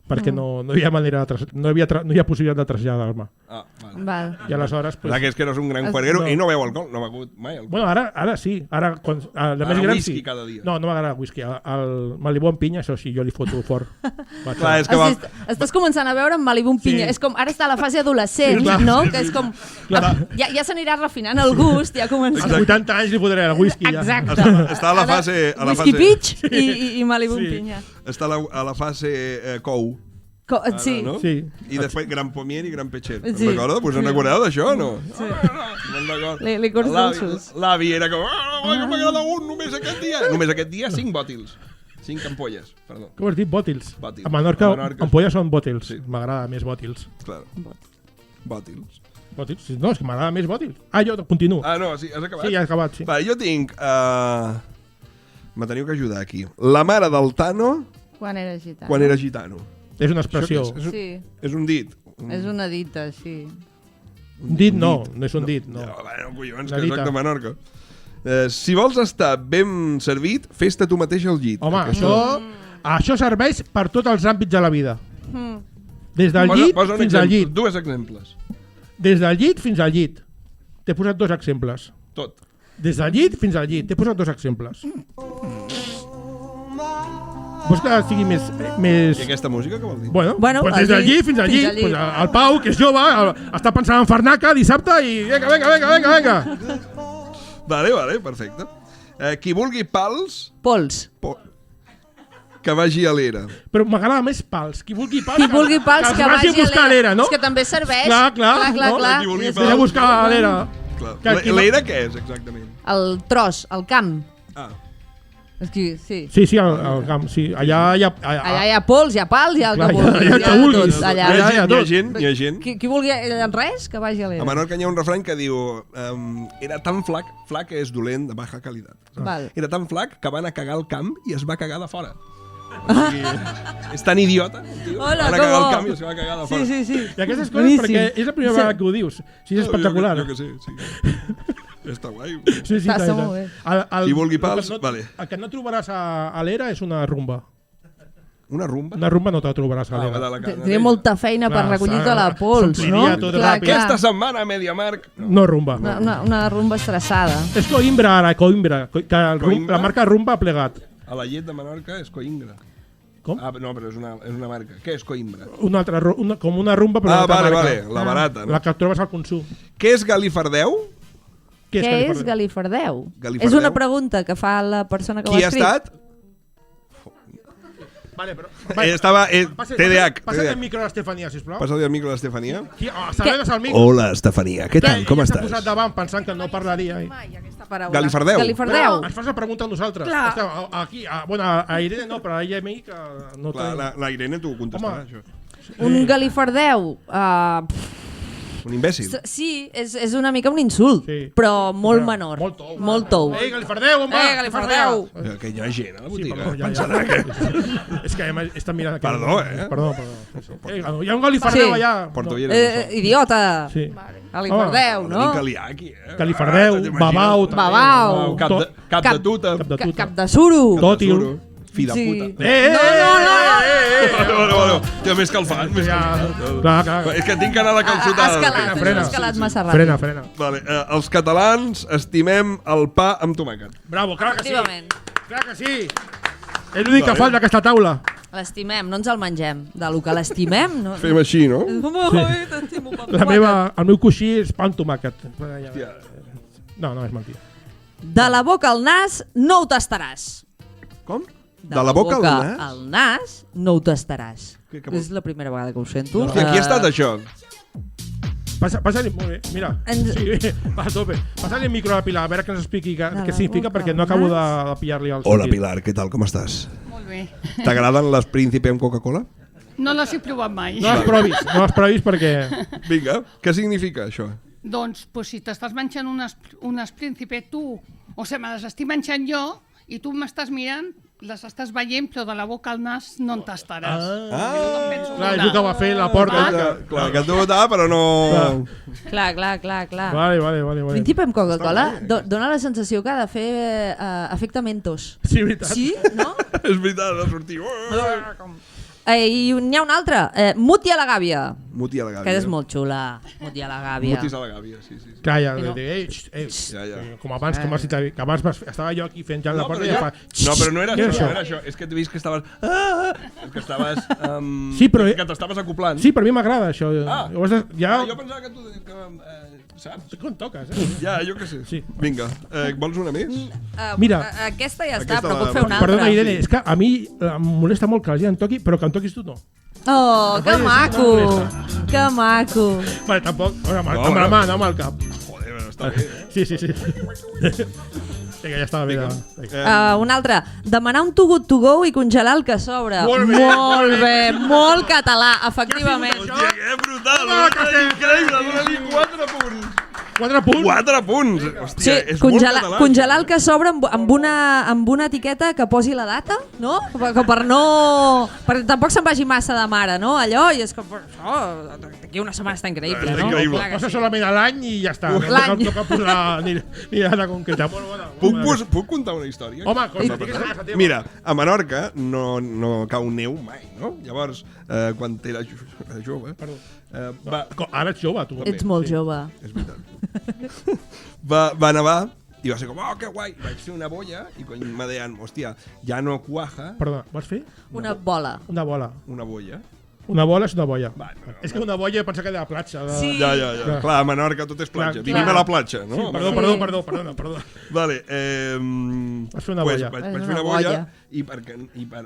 perquè no hi ha manera de no hi ha possibilitat de traslladar-me. Ah, vale. Val. I aleshores... Clar que és que eres un gran juerguero no. i no beu alcohol, no ha begut mai alcohol. Bueno, ara sí. Ara, quan, de Ara més gran, whisky sí. cada dia. No m'agrada el whisky. El Malibu amb pinya, això sí, jo li foto fort. Vaig Clar, a- és que va... Estàs començant a veure en Malibu amb pinya. Sí. És com, ara està a la fase adolescent, Sí, clar. no? Sí, Que és com... Clar. Ja s'anirà refinant el gust, ja comença... Als 80 anys li podré el whisky. Ja. Exacte. Està a la fase... Whisky Peach i Malibu amb Sí. pinya. Està a la fase cou. Sí. No? Sí. I després Gran Pomier i Gran Pechet. Sí. Recorda? Pues en recordeu d'això o no? Sí. Me'n recordo. Licors dolços. L'avi era com... que m'agrada un només aquest dia. Només aquest dia 5 bòtils. 5 ampolles, perdó. Com has dit? Bòtils. Bòtils. A Menorca, ampolles són bòtils. Sí. M'agrada més bòtils. Claro. Bòtils. Bòtils? No, és que m'agrada més bòtils. Jo continuo. No, sí, has acabat? Sí, ja he acabat, sí. Va, jo tinc... Me teniu que ajudar aquí. La mare del Tano Quan era gitano. quan era gitano. És una expressió. Sí, És un dit. és una dita, sí. Un dit no és un dit, no. Bueno, collons, Una que dita. soc de Menorca. Si vols estar ben servit, fes-te tu mateix al llit. Home, això serveix per tots els àmbits de la vida. Des del Posa llit un fins al exemple, llit. Dos exemples. Des del llit fins al llit. T'he posat 2 exemples. Tot. Des del llit fins al llit. T'he posat 2 exemples. Vols que sigui més... I aquesta música què vol dir? Bueno, Bueno, pues al des del llit, llit fins al fins llit. al llit. Pues el Pau, que és jove, està pensant en Farnaca dissabte i vinga. Vale, perfecte. Qui vulgui pals, Pols. que vagi a l'era. Però m'agrada més pals. Qui vulgui pals, Qui vulgui pals que vagi a buscar a l'era, no? És que també serveix. Clar, no? clar. Qui vulgui Vés a buscar l'era. Clar. L'era què és, exactament? El tros, el camp. Ah, És que, sí. Sí, al camp, sí. Allà hi ha... Allà hi ha pols, hi ha pals, hi ha el que Clar, vulguis. hi ha el que vulguis. tot, allà. Allà hi ha tot. Hi ha gent. Qui vulgui res, que vagi a A l'era. Menorca hi ha un refrany que diu era tan flac és dolent de baja qualitat. Val. Era tan flac que va anar a cagar al camp i es va cagar de fora. O sigui, és tan idiota, tio. Hola, va anar a cagar com? al camp i es va cagar de fora. Sí. I aquestes coses Boníssim. perquè és la primera vegada que ho dius. Sí, és espectacular. Jo que sé, sí. Està guai. Sí, Passa molt bé. Qui vulgui pals, el que vale. El que no trobaràs a l'era és una rumba. Una rumba? Una rumba no te la trobaràs a de l'era. la cara. Tenia molta feina per recollir tota la pols, no? s'ompliria tot ràpid. Aquesta setmana a MediaMarkt. No rumba. Una rumba estressada. És Coimbra ara, Coimbra. Que Coimbra? la marca rumba ha plegat. A la llet de Menorca és Coimbra. Com? No, però és una marca. Què és Coimbra? Una altra, com una rumba però una altra vale, marca. la barata. No? La que trobes al consum. Què és Galifardeu? Què és Galifardeu? Galifardeu? És una pregunta que fa la persona que ho Qui ha ha escrit. estat? Vale, però... Estava... TDAH. Passa't el micro a l'Estefania, sisplau. Passa-li el micro a l'Estefania. Saludes al micro. Hola, Estefania. Què tal? Com Ella s'ha estàs? posat davant pensant que no parlaria. Galifardeu. Galifardeu. Ens fas la pregunta a nosaltres. Clar. Esteu, aquí, a Irene no, però a ella i a mi que no Clar, la Irene t'ho contestarà, Home. això. Un galifardeu. Un imbècil. Sí, és una mica un insult, Sí. però molt menor. Molt tou. Molt tou. Ei, Galifardeu, on va? Galifardeu. Que hi ha gent a la Sí, botiga. perdó, ja. És que està mirant aquí. Perdó, Perdó. Hi ha un Galifardeu Sí. allà. Porto No. ulleres. Idiota. Sí. Galifardeu, Una no? mica liar aquí, Galifardeu, t'imagines? Babau, també. Babau. Cap de tuta. Cap de tuta. Cap de suro. Tòtil. Fi de Sí. puta. No. Té més calfat. Més calfat. Clar. És que tinc que anar a la calçotada. Frena. Has escalat massa ràpid. Frena. Vale, els catalans estimem el pa amb tomàquet. Bravo, clar que sí. Efectivament. Clar que sí. És l'únic que falta aquesta taula. L'estimem, no ens el mengem. De lo que l'estimem, no? Fem així, no? El meu coixí és pa amb tomàquet. No, és mentida. De la boca al nas no ho tastaràs. Com? De la boca al nas? al nas no ho tastaràs. Què vol? És la primera vegada que ho sento. Hòstia, qui ha estat això? Passa-li, molt bé, mira. Sí, va a tope. Passa-li el micro a la Pilar, a veure què ens expliqui què significa, perquè no acabo de pillar-li el sentit. Hola, Pilar, què tal, com estàs? Molt bé. T'agraden les Príncipe amb Coca-Cola? No les he provat mai. No les provis perquè... Vinga, què significa això? Doncs, si t'estàs menjant unes Príncipe tu, o sigui, me les estic menjant jo, i tu m'estàs mirant, les estàs veient, però de la boca al nas no en tastaràs. Clar, és el que va fer la porta. Clar, que tu votar, però no... Clar. Vale. Príncipe amb Coca-Cola dona la sensació que ha de fer efecte Mentos. Sí, veritat. Sí, no? És veritat, ha sortit. I n'hi ha un altre. Muti a la gàbia. Muti a la gàbia. Que és molt xula, Muti a la gàbia. Mutis a la gàbia, sí. Calla, No. com abans que m'has dit, que abans estava jo aquí fent ja la porta i ja fa... No, però no era Què és això, això? no era això. És que t'he vist que estaves... És que estaves... Sí, però- Que t'estaves acoplant. Sí, però a mi m'agrada això. Ah. Ja... Jo pensava que tu... Saps? Com toques, Ja, jo què sé. Sí. Vinga, vols una més? Mira. Aquesta ja Aquesta està, però la- puc fer una altra. Perdona, Irene, és que a mi em molesta molt que la gent em toqui, però que em toquis tu no. Oh, que maco! Que maco! Vale, tampoc, amb No, la no. mà, no amb el cap. Joder, però està bé. Sí. Vinga, ja estava bé. Un altre. Demanar un too good to go i congelar el que sobra. Molt bé, Molt bé, molt català, efectivament. Hòstia, que brutal! Home, que sí. Increïble, dona-li 4 punts. 4 punts. 4 punts! Hòstia, Sí, és molt català. congelar el que sobra amb una etiqueta que posi la data, no? Per no... Perquè tampoc se'n vagi massa de mare, no? Allò, i és que això, d'aquí una setmana està increïble, Està no? increïble. Clar que Posa sí. solament a l'any i ja està. L'any. No toca posar ni data concreta. Molt bona. Puc contar una història? Home, cosa, digues la teva. Mira, a Menorca no cau neu mai, no? Llavors, quan era jove... Perdó. Ara ets jove, tu. Ets molt jove. És veritat. va nevar i va ser com, oh, que guai. Vaig fer una bolla i quan me deien, hòstia, ja no cuaja. Perdona, vas fer? Una bola. Una bola. Una bolla. Una bola és una bolla. Va, És que una bolla pensa que de la platja. De... Sí. Ja. Clar. Clar, a Menorca tot és platja. Clar. Vivim a la platja, no? Sí, perdó. Vale, Vas fer una bolla. Vaig És fer una una bolla bolla. i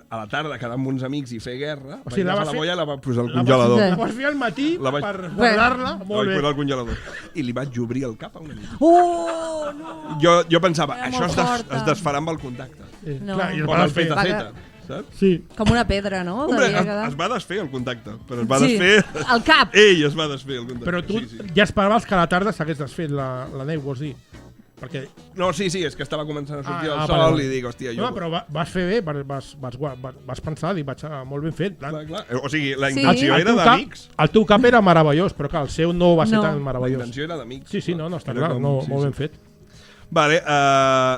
a la tarda quedar amb uns amics i fer guerra, O sigui, vaig la agafar vas la fer- bolla i la vaig posar al La vas- congelador. La vas fer al matí La vaig- per guardar-la. La Molt vaig posar bé. al congelador. I li vaig obrir el cap a una amic. Oh, no! Jo pensava, Era això molt forta. es desfarà amb el contacte. No. Clar, i el Com vas el fer. feta, saps? Sí. Com una pedra, no? Hombre, Devia quedar. es va desfer el contacte, però es va Sí, desfer... el cap. Ell es va desfer el contacte. Però tu Sí. ja esperaves que a la tarda s'hagués desfet la neu, vols dir? Perquè... No, sí, és que estava començant a sortir el vale, sol vale. i dic, hòstia, jo... No, però vas fer bé, vas pensar, i vaig molt ben fet. Clar. O sigui, la Sí. intenció era d'amics. El teu cap era meravellós, però clar, el seu no va ser No. tan La meravellós. intenció era d'amics. Sí, no, està Era clar, com- no, sí, molt sí. ben fet. Vale,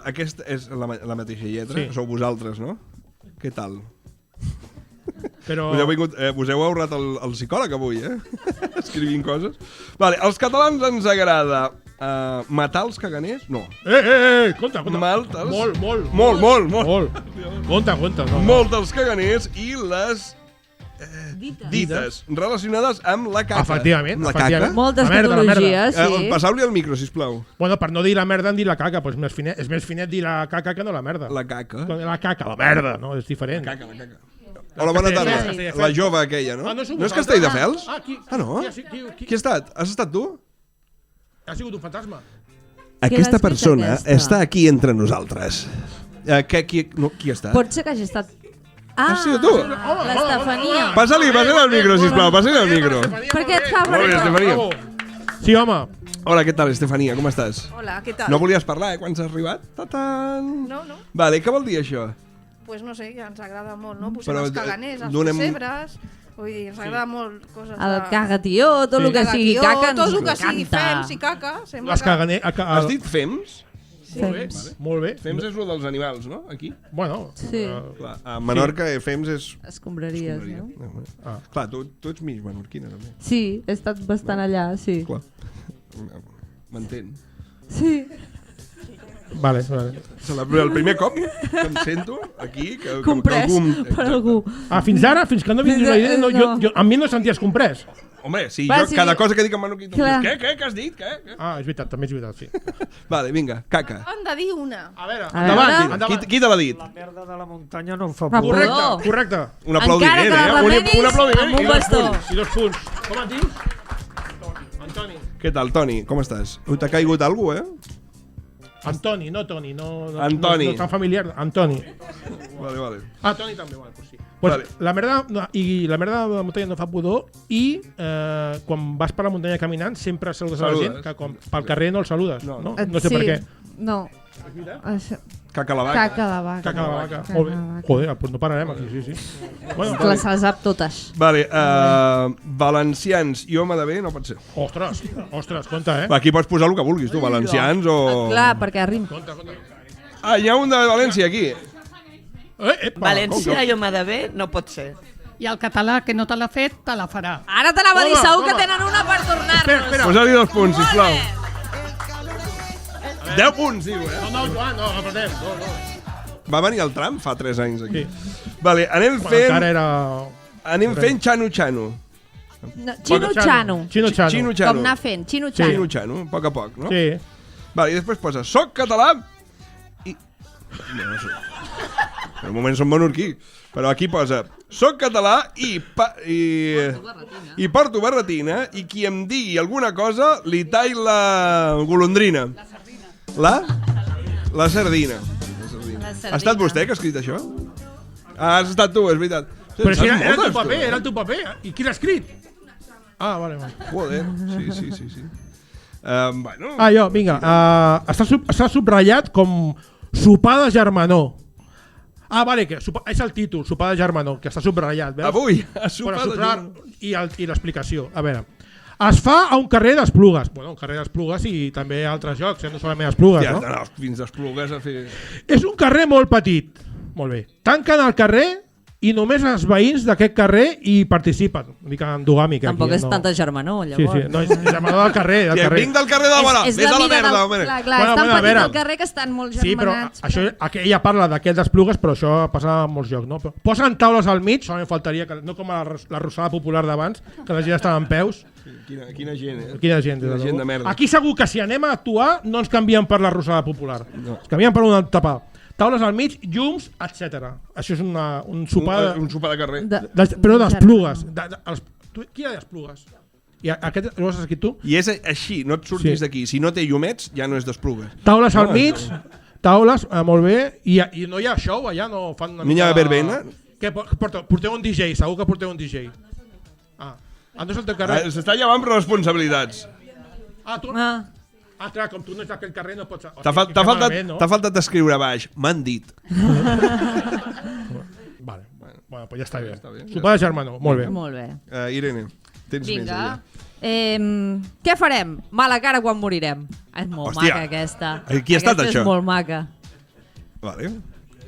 aquesta és la mateixa lletra, Sí. sou vosaltres, no? Què tal? Però... Us heu ahorrat el psicòleg avui, escrivint coses. Vale, als catalans ens agrada matar els caganers? No. Compte. Maltes. Molt. Compte. No. Molt dels caganers i les dites relacionades amb la caca. Efectivament. Amb la caca. Moltes La merda. patologies, sí. Passeu-li el micro, sisplau. Bueno, per no dir la merda, en dir la caca, doncs és més finet dir la caca que no la merda. La caca. La caca, la merda, no? És diferent. La caca. Hola, bona tarda. Castelldefels. La jove aquella, no? Ah, no sou No és vosaltres? Castelldefels? Qui? No? Qui ha estat? Has estat tu? Ha sigut un fantasma. Aquesta l'has fet, persona aquesta? està aquí entre nosaltres. Qui ha estat? Pot ser que hagi estat... Has sigut tu? l'Estefania. Passa-li el micro, sisplau, passa-li el micro. Per què et fa Molt bé, Estefania. Sí, home. Hola, què tal, Estefania? Com estàs? Hola, ¿qué tal? No volies parlar, quan has arribat? Ta-tan! No. Vale, què vol dir això? Pues no sé, que ens agrada molt, no? Posem Però, els caganers, els donem- pessebres... Vull dir, ens agrada molt coses El cagatió, tot el que sigui Cagatió, caca ens tot el que sigui encanta. fems i caca. Sembla Les caganer... Has dit fems? Molt bé. Fems és el dels animals, no? Aquí? Bueno. Sí. Clar, a Menorca fems és... Escombraries, no? Clar, tu ets mig menorquina, també. Sí, he estat bastant allà, sí. Clar. M'entén. Sí. Vale. El primer cop que em sento aquí... Que Comprès per algú. Fins ara, fins que no vingui una idea, jo, amb mi no senties comprès. Home, sí, Va, jo sí. cada cosa que dic en menorquí... Clar. Què has dit? Què? És veritat, també és veritat, sí. Vale, vinga, caca. Han de dir una. A veure, endavant. Qui te l'ha dit? La merda de la muntanya no em fa Fa por. pudor. Correcte. Un aplaudiment, Encara que la remenis, Un aplaudiment amb un i dos bastó. punts. I 2 punts. Com et dius? Antoni. Què tal, Toni? Com estàs? T'ha caigut algú, Antoni, no Toni. No, Antoni. No tan familiar. Antoni. Vale. Toni també, vale, pues sí. Pues Vale. la merda de la muntanya no fa pudor i quan vas per la muntanya caminant sempre saludes a la gent, que quan pel carrer no el saludes. No sé per què. No. Caca la vaca. Caca la vaca. Caca la vaca. Molt bé. Joder, doncs no pararem aquí, sí. Bueno, Que se les sap totes. Vale, valencians i home de bé no pot ser. Ostres, compte, Va, aquí pots posar el que vulguis, tu, valencians o... Clar, perquè rima. Ah, hi ha un de València aquí. València i home de bé no pot ser. I el català que no te l'ha fet, te la farà. Ara t'anava a dir, Toma, segur que toma. tenen una per tornar-nos. Posa-li 2 punts, sisplau. 10 punts, diu, No, Joan, no, apretem. No. Va venir el tram fa 3 anys aquí. Sí. Vale, anem Encara era... fent xano-xano. No, Xino-xano. Xino-xano. Com anar fent, Xino-xano. Xino-xano, a poc a poc, no? Sí. Vale, i després posa, soc català i... No sé. En un moment som menorquí. Però aquí posa, soc català i porto barretina i qui em digui alguna cosa li tall la golondrina. La sardina. La sardina. Ha estat vostè que ha escrit això? Ah, has estat tu, és veritat. Però si era el moltes, teu paper, tu, era el teu paper. I qui l'ha escrit? Ah, vale. Joder, sí. Bueno... Jo, vinga. Està subratllat com sopar de germanor. Ah, vale, que és el títol, sopar de germanor, que està subratllat, veus? Avui, a sopar de germanor. I l'explicació. A veure, es fa a un carrer d'Esplugues. Bueno, un carrer d'Esplugues i també a altres llocs, no solament a Esplugues, ja, no? Ja, fins d'Esplugues a fer... És un carrer molt petit. Molt bé. Tanquen el carrer i només els veïns d'aquest carrer hi participen. Una mica endogàmica. Tampoc aquí, és tanta germanor, llavors. Sí, no, és germanor del carrer. Sí, vinc del carrer de la Vara, És vés la a la mida merda, del... home. Clar, és tan petit el carrer que estan molt germanats. Sí, però això, ella parla d'aquests Esplugues, però això passa a molts llocs, no? Posen taules al mig, solament faltaria, que no com a la Rosada Popular d'abans, que la gent estava en peus. Quina gent, eh? Quina gent, gent de merda. Aquí segur que si anem a actuar no ens canvien per la Rosada Popular. No. Ens canvien per una tapa. Taules al mig, llums, etc. Això és un sopar... Un sopar de carrer. Però d'Esplugues. Qui era d'Esplugues? I aquest ho has escrit tu? I és així, no et surtis d'aquí. Si no té llumets, ja no és d'Esplugues. Taules al mig, taules, molt bé, i no hi ha show allà, no fan una mica... verbena? Porteu un DJ, segur que porteu un DJ. No és el teu carrer. S'està llevant responsabilitats. Tu... clar, com tu no ets d'aquell carrer no pots... T'ha faltat escriure baix. M'han dit. Vale, bueno, pues ja està bé. Sopar de germanor, molt bé. Molt bé. Irene, tens més allà. Què farem? Mala cara quan morirem. És molt maca aquesta. Qui ha estat això? Aquesta és molt maca. Vale.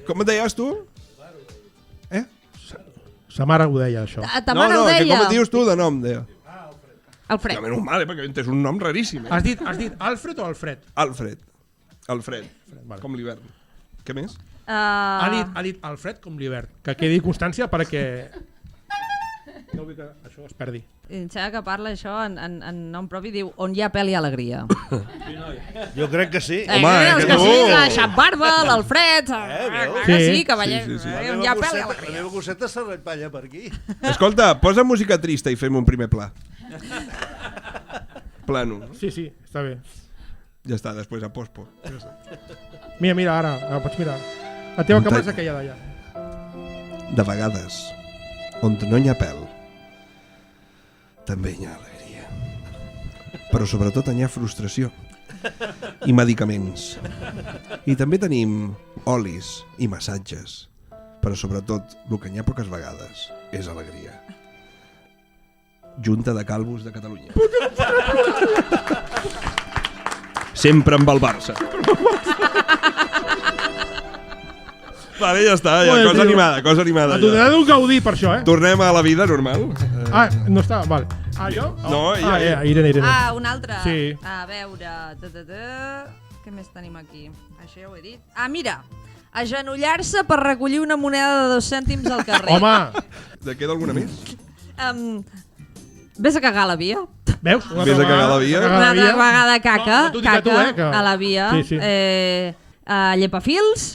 Com et deies tu? Sa mare ho deia, això. Ta mare ho deia. Que com et dius tu de nom, deia. Alfred. Ja, menys mal, perquè és un nom raríssim. Has dit Alfred o Alfred? Alfred. Com l'hivern. Què més? Ha dit Alfred com l'hivern. Que quedi constància perquè... No vull que això es perdi. Em sembla que parla això en nom propi, diu on hi ha pèl i alegria. Jo crec que sí. Que sí, la Xabarba, l'Alfred... Sí, cavaller. On hi ha pèl i alegria. La meva gosseta se ratpalla per aquí. Escolta, posa música trista i fem un primer pla. Plano. Sí, està bé. Ja està, després a pospo. Mira, ara pots mirar. La teva cama és aquella d'allà. De vegades, on no hi ha pèl, també hi ha alegria. Però sobretot hi ha frustració i medicaments. I també tenim olis i massatges. Però sobretot, el que hi ha poques vegades és alegria. Junta de Calvos de Catalunya. Sempre amb el Barça. Vale, ja està, ja. Cosa animada. Et donaré d'un gaudí per això, Tornem a la vida normal. No està, vale. Jo? No, Irene. Un altre. Sí. A veure... Què més tenim aquí? Això ja ho he dit. Mira, agenollar-se per recollir una moneda de 2 cèntims al carrer. Home! Queda alguna més? Vés a cagar a la via. Veus? Vés a cagar a la via. Una altra vegada caca. No t'ho dic a tu, caca a la via. Sí. Llepafils,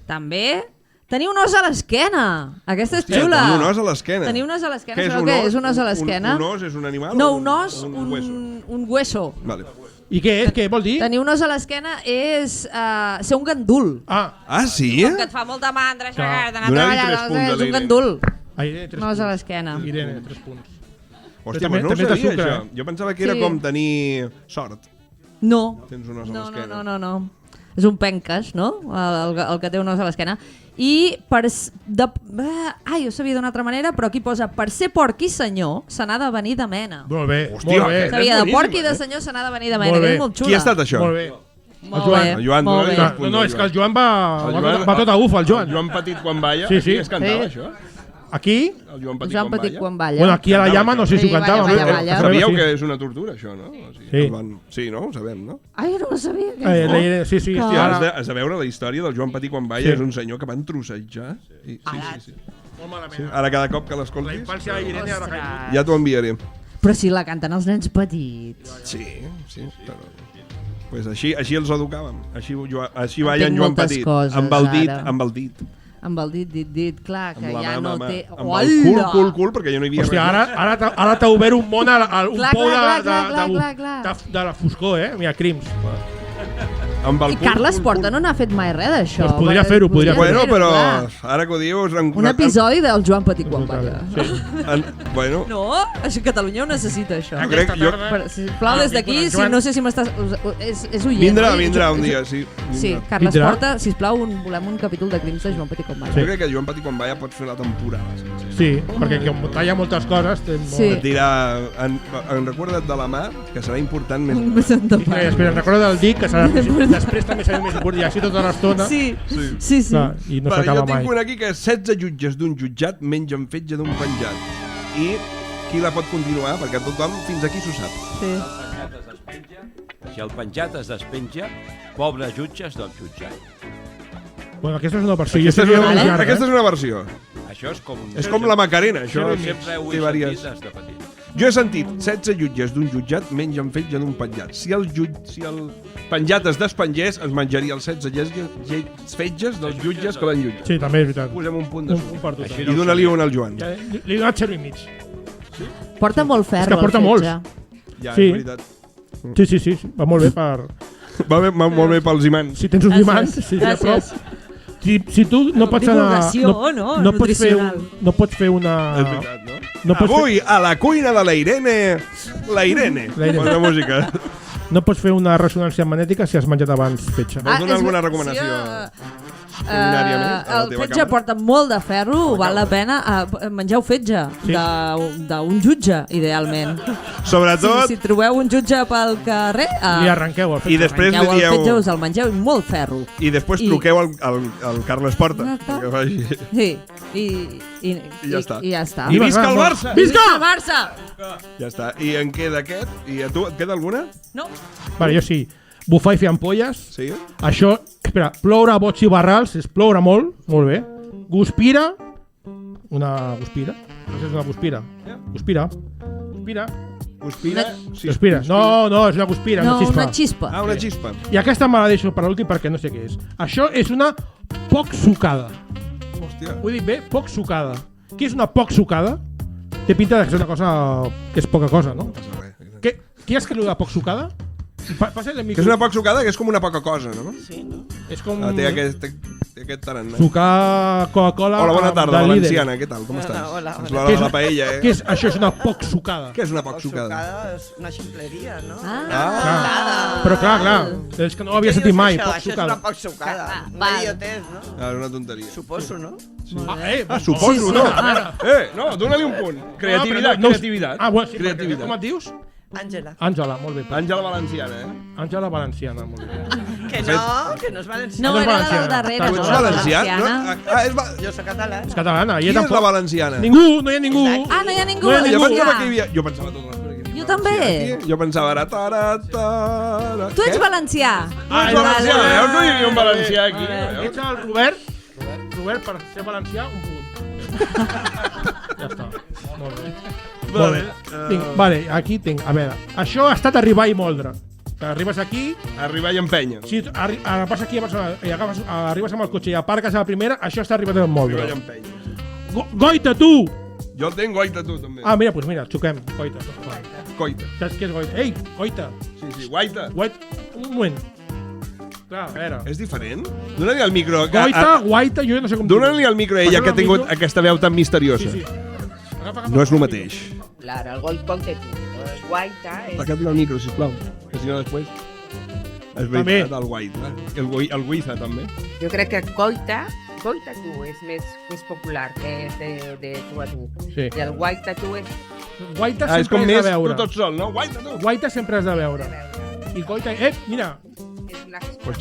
també. Tenir un os a l'esquena. Aquesta és xula. Tenir un os a l'esquena. Tenir un os a l'esquena. Sabeu què és un os a l'esquena? Un os és un animal? No, un os, un hueso. Vale. I què és? Què vol dir? Tenir un os a l'esquena és ser un gandul. Sí? Com que et fa molta mandra d'anar a treballar. És un gandul. Un os a l'esquena. Irene, 3 punts. Hòstia, però no ho sabia, això. Jo pensava que era com tenir sort. No. Tens un os a l'esquena. No. És un penques, no? El que té un os a l'esquena. I jo sabia d'una altra manera, però aquí posa per ser porc i senyor se n'ha de venir de mena. Molt bé. Hòstia, sabia de porc i de senyor se n'ha de venir de mena, que és molt xula. Qui ha estat això? Molt bé. El Joan. No, és que el Joan va tot a uf, el Joan. El Joan Petit quan balla, sí. es cantava això? Aquí? El Joan Petit Joan Petit quan balla. Bueno, aquí a la llama no sé si ho Sí, cantàvem. balla. Sabíeu que és una tortura, això, no? O sigui, Sí. Sí, no? Ho sabem, no? Ai, no ho sabia. Sí, sí, Que- hòstia, Has de veure la història del Joan Petit quan balla, Sí. és un senyor que van trossejar. Sí. Molt malament. Sí. Ara cada cop que La l'escoltis infància de Irene ara caigut. ja t'ho enviaré. Però si la canten els nens petits. Sí, però... Pues així els educàvem. Així balla en Entenc Joan moltes Petit. coses, Amb el dit, ara. amb el dit. Amb el dit, clar, que Amb la ja mà, no té... amb el cul, perquè ja no hi havia Hòstia, res. ara t'ha obert un món, un Clar, pou clar. de la foscor, eh? Mira, crims. Amb el I Carles Porta no n'ha fet mai res d'això. Doncs podria fer-ho, podria Bueno, fer-ho, però clar. ara que ho dius... Un episodi del Joan Petit quan balla. Bueno, No, això Catalunya ho necessita, això. jo crec... Sisplau, des d'aquí, no sé si m'estàs... És oient, Vindrà oi? un dia, sí. Sí, Carles Vindrà. Porta, sisplau, volem un capítol de crims de Joan Petit quan balla. Jo crec que Joan Petit quan balla pots fer la temporada. Sí, perquè com talla moltes coses... Sí. Et dirà, en recorda't de la mà, que serà important més. Més endavant. Espera, recorda del dic, que serà després també serà més important, i així tota l'estona. Sí. Clar, i no Vale, s'acaba jo tinc mai. una aquí que 16 jutges d'un jutjat mengen fetge d'un penjat. I qui la pot continuar? Perquè tothom fins aquí s'ho sap. Sí. Si el penjat es despenja, pobres jutges del jutjat. Bueno, aquesta és una versió. Aquesta és una versió. Això és com... És com la Macarena, això. Sempre ho té he vàries. sentit des de petit. Jo he sentit 16 jutges d'un jutjat mengen fetge d'un penjat. Si el penjat es despengés, es menjaria els 16 fetges dels jutges que l'han jutjat. Sí, també és veritat. Posem un punt de Un per tot. I dóna-li un al Joan. Ja, li he donat 0 i mig. Porta molt ferro, És que porta el molts. fetge. Ja, Sí. és veritat. Sí, va molt bé per... Va molt bé pels imants. Si tens uns imants, sí, a prop. Si tu no pots anar... Divulgació, no? No pots fer Nutricional. no pots fer una... És veritat, no? No pots Avui, a la cuina de la Irene... La Irene. Posa música. No pots fer una ressonància magnètica si has menjat abans fetge. Vols donar alguna recomanació? culinària més, a la el teva fetge cambra? porta molt de ferro, val la pena. Mengeu fetge d'un jutge, idealment. Sobretot... Si trobeu un jutge pel carrer, Li arrenqueu el fetge. I després li arrenqueu el dieu... fetge, us el mengeu i molt ferro. I després truqueu al Carles Porta. Que faci... Sí, i ja està. I ja està. I visca el Barça! Visca el Barça! Ja està. I en queda aquest? I a tu et queda alguna? No. Vale, jo sí. Bufar i fer ampolles. Sí? Això, espera, ploure a bots i barrals, és ploure molt bé. Guspira. Una guspira. Això és una guspira. Guspira. Guspira? Sí, Guspira. No, és una guspira, No, una xispa. una xispa. Ah, una xispa. I aquesta me la deixo per l'últim perquè no sé què és. Això és una poc sucada. Hòstia. Ho he dit bé? Poc sucada. Què és una poc sucada? Té pinta de que és una cosa que és poca cosa, no? Què és que allò de poc sucada? Passa el micro. Que és una poc sucada, que és com una poca cosa, no? Sí, no? És com... Té aquest tarannà. Sucar Coca-Cola. Hola, bona tarda, de Lidl. valenciana, què tal? Com estàs? Hola. És l'hora de la paella, eh? Què és? Això és una poc sucada. Què és una poc sucada? És una ximpleria, no? Però clar, és que no ho havia sentit mai, poc Això és sucada. una poc sucada. Una idiotès, no? Ah, és una tonteria. Suposo, no? Suposo, sí, no? sí. No, dóna-li un punt. Creativitat, No, creativitat. Ah, bueno, sí, Creativitat. com et dius? Àngela. Àngela, molt bé. Àngela Valenciana, eh? Àngela Valenciana, molt bé. Que no és valenciana. No, és era la valenciana. del darrere, Tu Tu no? ets La valencià? valenciana. Jo soc català. És catalana. Qui és la valenciana? Ningú, no hi ha ningú. Ah, no hi ha ningú. No hi ha Jo ningú. pensava que hi havia... Jo pensava tota l'estona que hi havia Jo també. valencià aquí. Jo pensava ara... Tara. Tu ets valencià. Tu ets valencià, veus? No hi havia un valencià aquí. veus? Ets el Robert. Robert, per ser valencià, un punt. Ja està. Molt bé. Vale. Vale, aquí tinc. A veure, això ha estat arribar i moldre. Que arribes aquí... Arribar i empènyer. Si vas aquí a Barcelona i arribes amb el cotxe i aparques a la primera, això està arribat a moldre. Arribar i empènyer. Goita, tu! Jo el tenc goita, tu, també. Ah, mira, xoquem. Goita. Coita. Saps què és goita? Ei, goita. Sí, guaita. Un moment. Clar, a veure. És diferent? Dóna-li al micro. Goita, guaita, jo no sé com... Dóna-li al micro a ella, que ha tingut aquesta veu tan misteriosa. Sí. No és el mateix. Claro, el goita tu. El guaita és... Toca't al micro, sisplau. Que si no després... És veritat, el guaita. El guiza, també. Jo crec que goita tu és més popular, que és de tu a tu. Sí. I el guaita tu és... Guaita és com sempre més has de veure. tu tot sol, no? Guaita tu. Guaita sempre has de veure. I goita... mira! És una Pues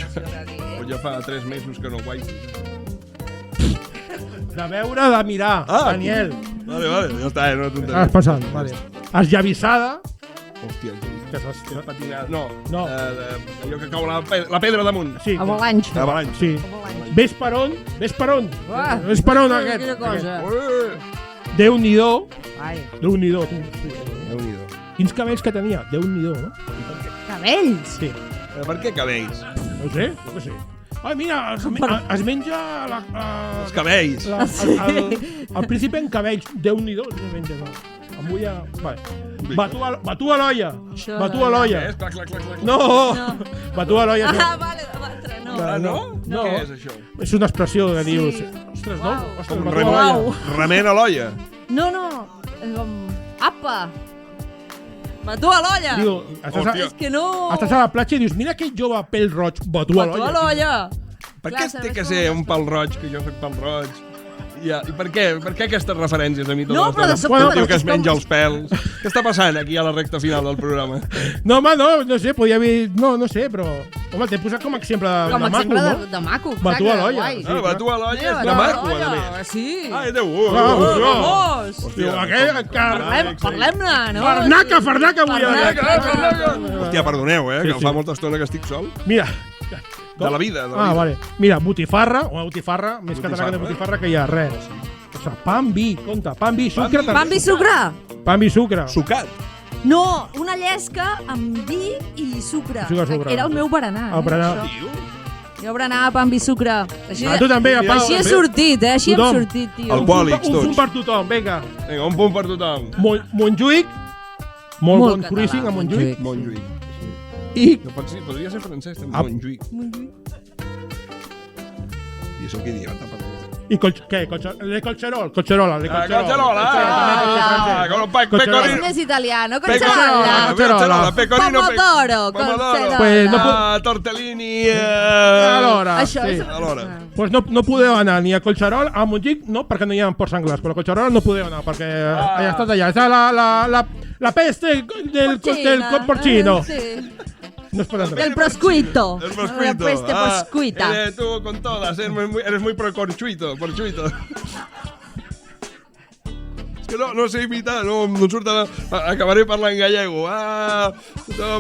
jo fa 3 mesos que no guaito. De veure, de mirar, Daniel. Vale, ja està, no t'entenc. Estàs passant, vale. Esllavissada. Hòstia, que s'ha patinat. No. No. Allò que cau la pedra damunt. Sí. Avalanche. Avalanche. Sí. Ves per on aquest. Quina cosa. Déu-n'hi-do. Ai. Déu-n'hi-do, tu. Déu-n'hi-do. Quins cabells que tenia? Déu-n'hi-do, no? Cabells? Sí. Per què cabells? No sé, jo què sé. Ai, mira, es menja els cabells. El príncipe en cabells. Déu-n'hi-do, es menja. Amb ulla... Vale. Batú a l'olla. Batú a l'olla. No! Batú a l'olla. Ah, vale, de batre, no. No? Què és això? És una expressió que dius... Ostres, no? Com rement a l'olla. No. És com... Apa! Batú a l'olla! Diu, és que no... Estàs a la platja i dius, mira aquell jove pèl roig, batú a l'olla. Batú a l'olla! Per què té que ser un pal roig, que jo soc pal roig? I per què aquestes referències a mi totes les dones? Quan diu que es menja els pèls? Què està passant aquí a la recta final del programa? No, home, no sé, podia haver... No sé, però... Home, t'he posat com a exemple de maco, no? Com a exemple de maco, exacte. Batú a l'olla. Batú a l'olla és de maco, a més. Sí. Ai, Déu! Parlem-ne, no? Farnaca, vull dir. Hòstia, perdoneu, que fa molta estona que estic sol. Mira. De la vida. Vale. Mira, botifarra, més català que de botifarra que hi ha, res. O sigui, pa amb vi, compte, pa amb vi, sucre... Pa amb vi, sucre? Pa amb vi, sucre. Sucat. No, una llesca amb vi i sucre. Era el meu berenar. El berenar. Jo berenava pa amb vi, sucre. Tu també, així he sortit, així hem sortit, tio. Alcohòlics, tots. Un punt per tothom, vinga. Vinga, un punt per tothom. Montjuïc, molt bon cruising a Montjuïc. Montjuïc. I... Podria ser francès, també. Montjuïc. I això què idiota, perdó. I què? De Colcherol. Colcherola. És més italiano. Colcherola. Pomodoro. Tortellini. Alhora. Això és... Pues no podeu anar ni a Colcherol, a Montjuïc, no, perquè no hi ha ports senglars, però a Colcherol no podeu anar, perquè ja ha estat allà. És la peste del porcino. No es pot entrar. El proscuito. La peste proscuita. Tú con todas, eres muy pro conchuito. És que no sé imitar, no em surt acabaré parlant gallego.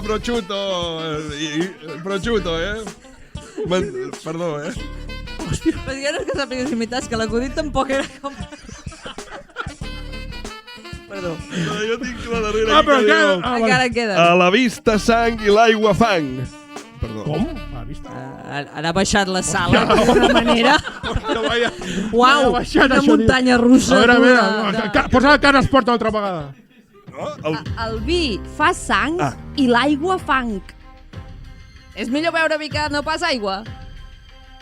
Prosciutto, Perdó, Hòstia. Però ja no és que sàpigues imitar, és que l'acudit tampoc era com... Perdó. Jo tinc la darrera encara queda. A la vista sang i l'aigua fang. Perdó. Com? A la vista? Ara ha baixat la sala d'alguna manera. Uau, una muntanya russa. A veure, posa el cara esport una altra vegada. El vi fa sang i l'aigua fang. És millor beure vi que no pas aigua?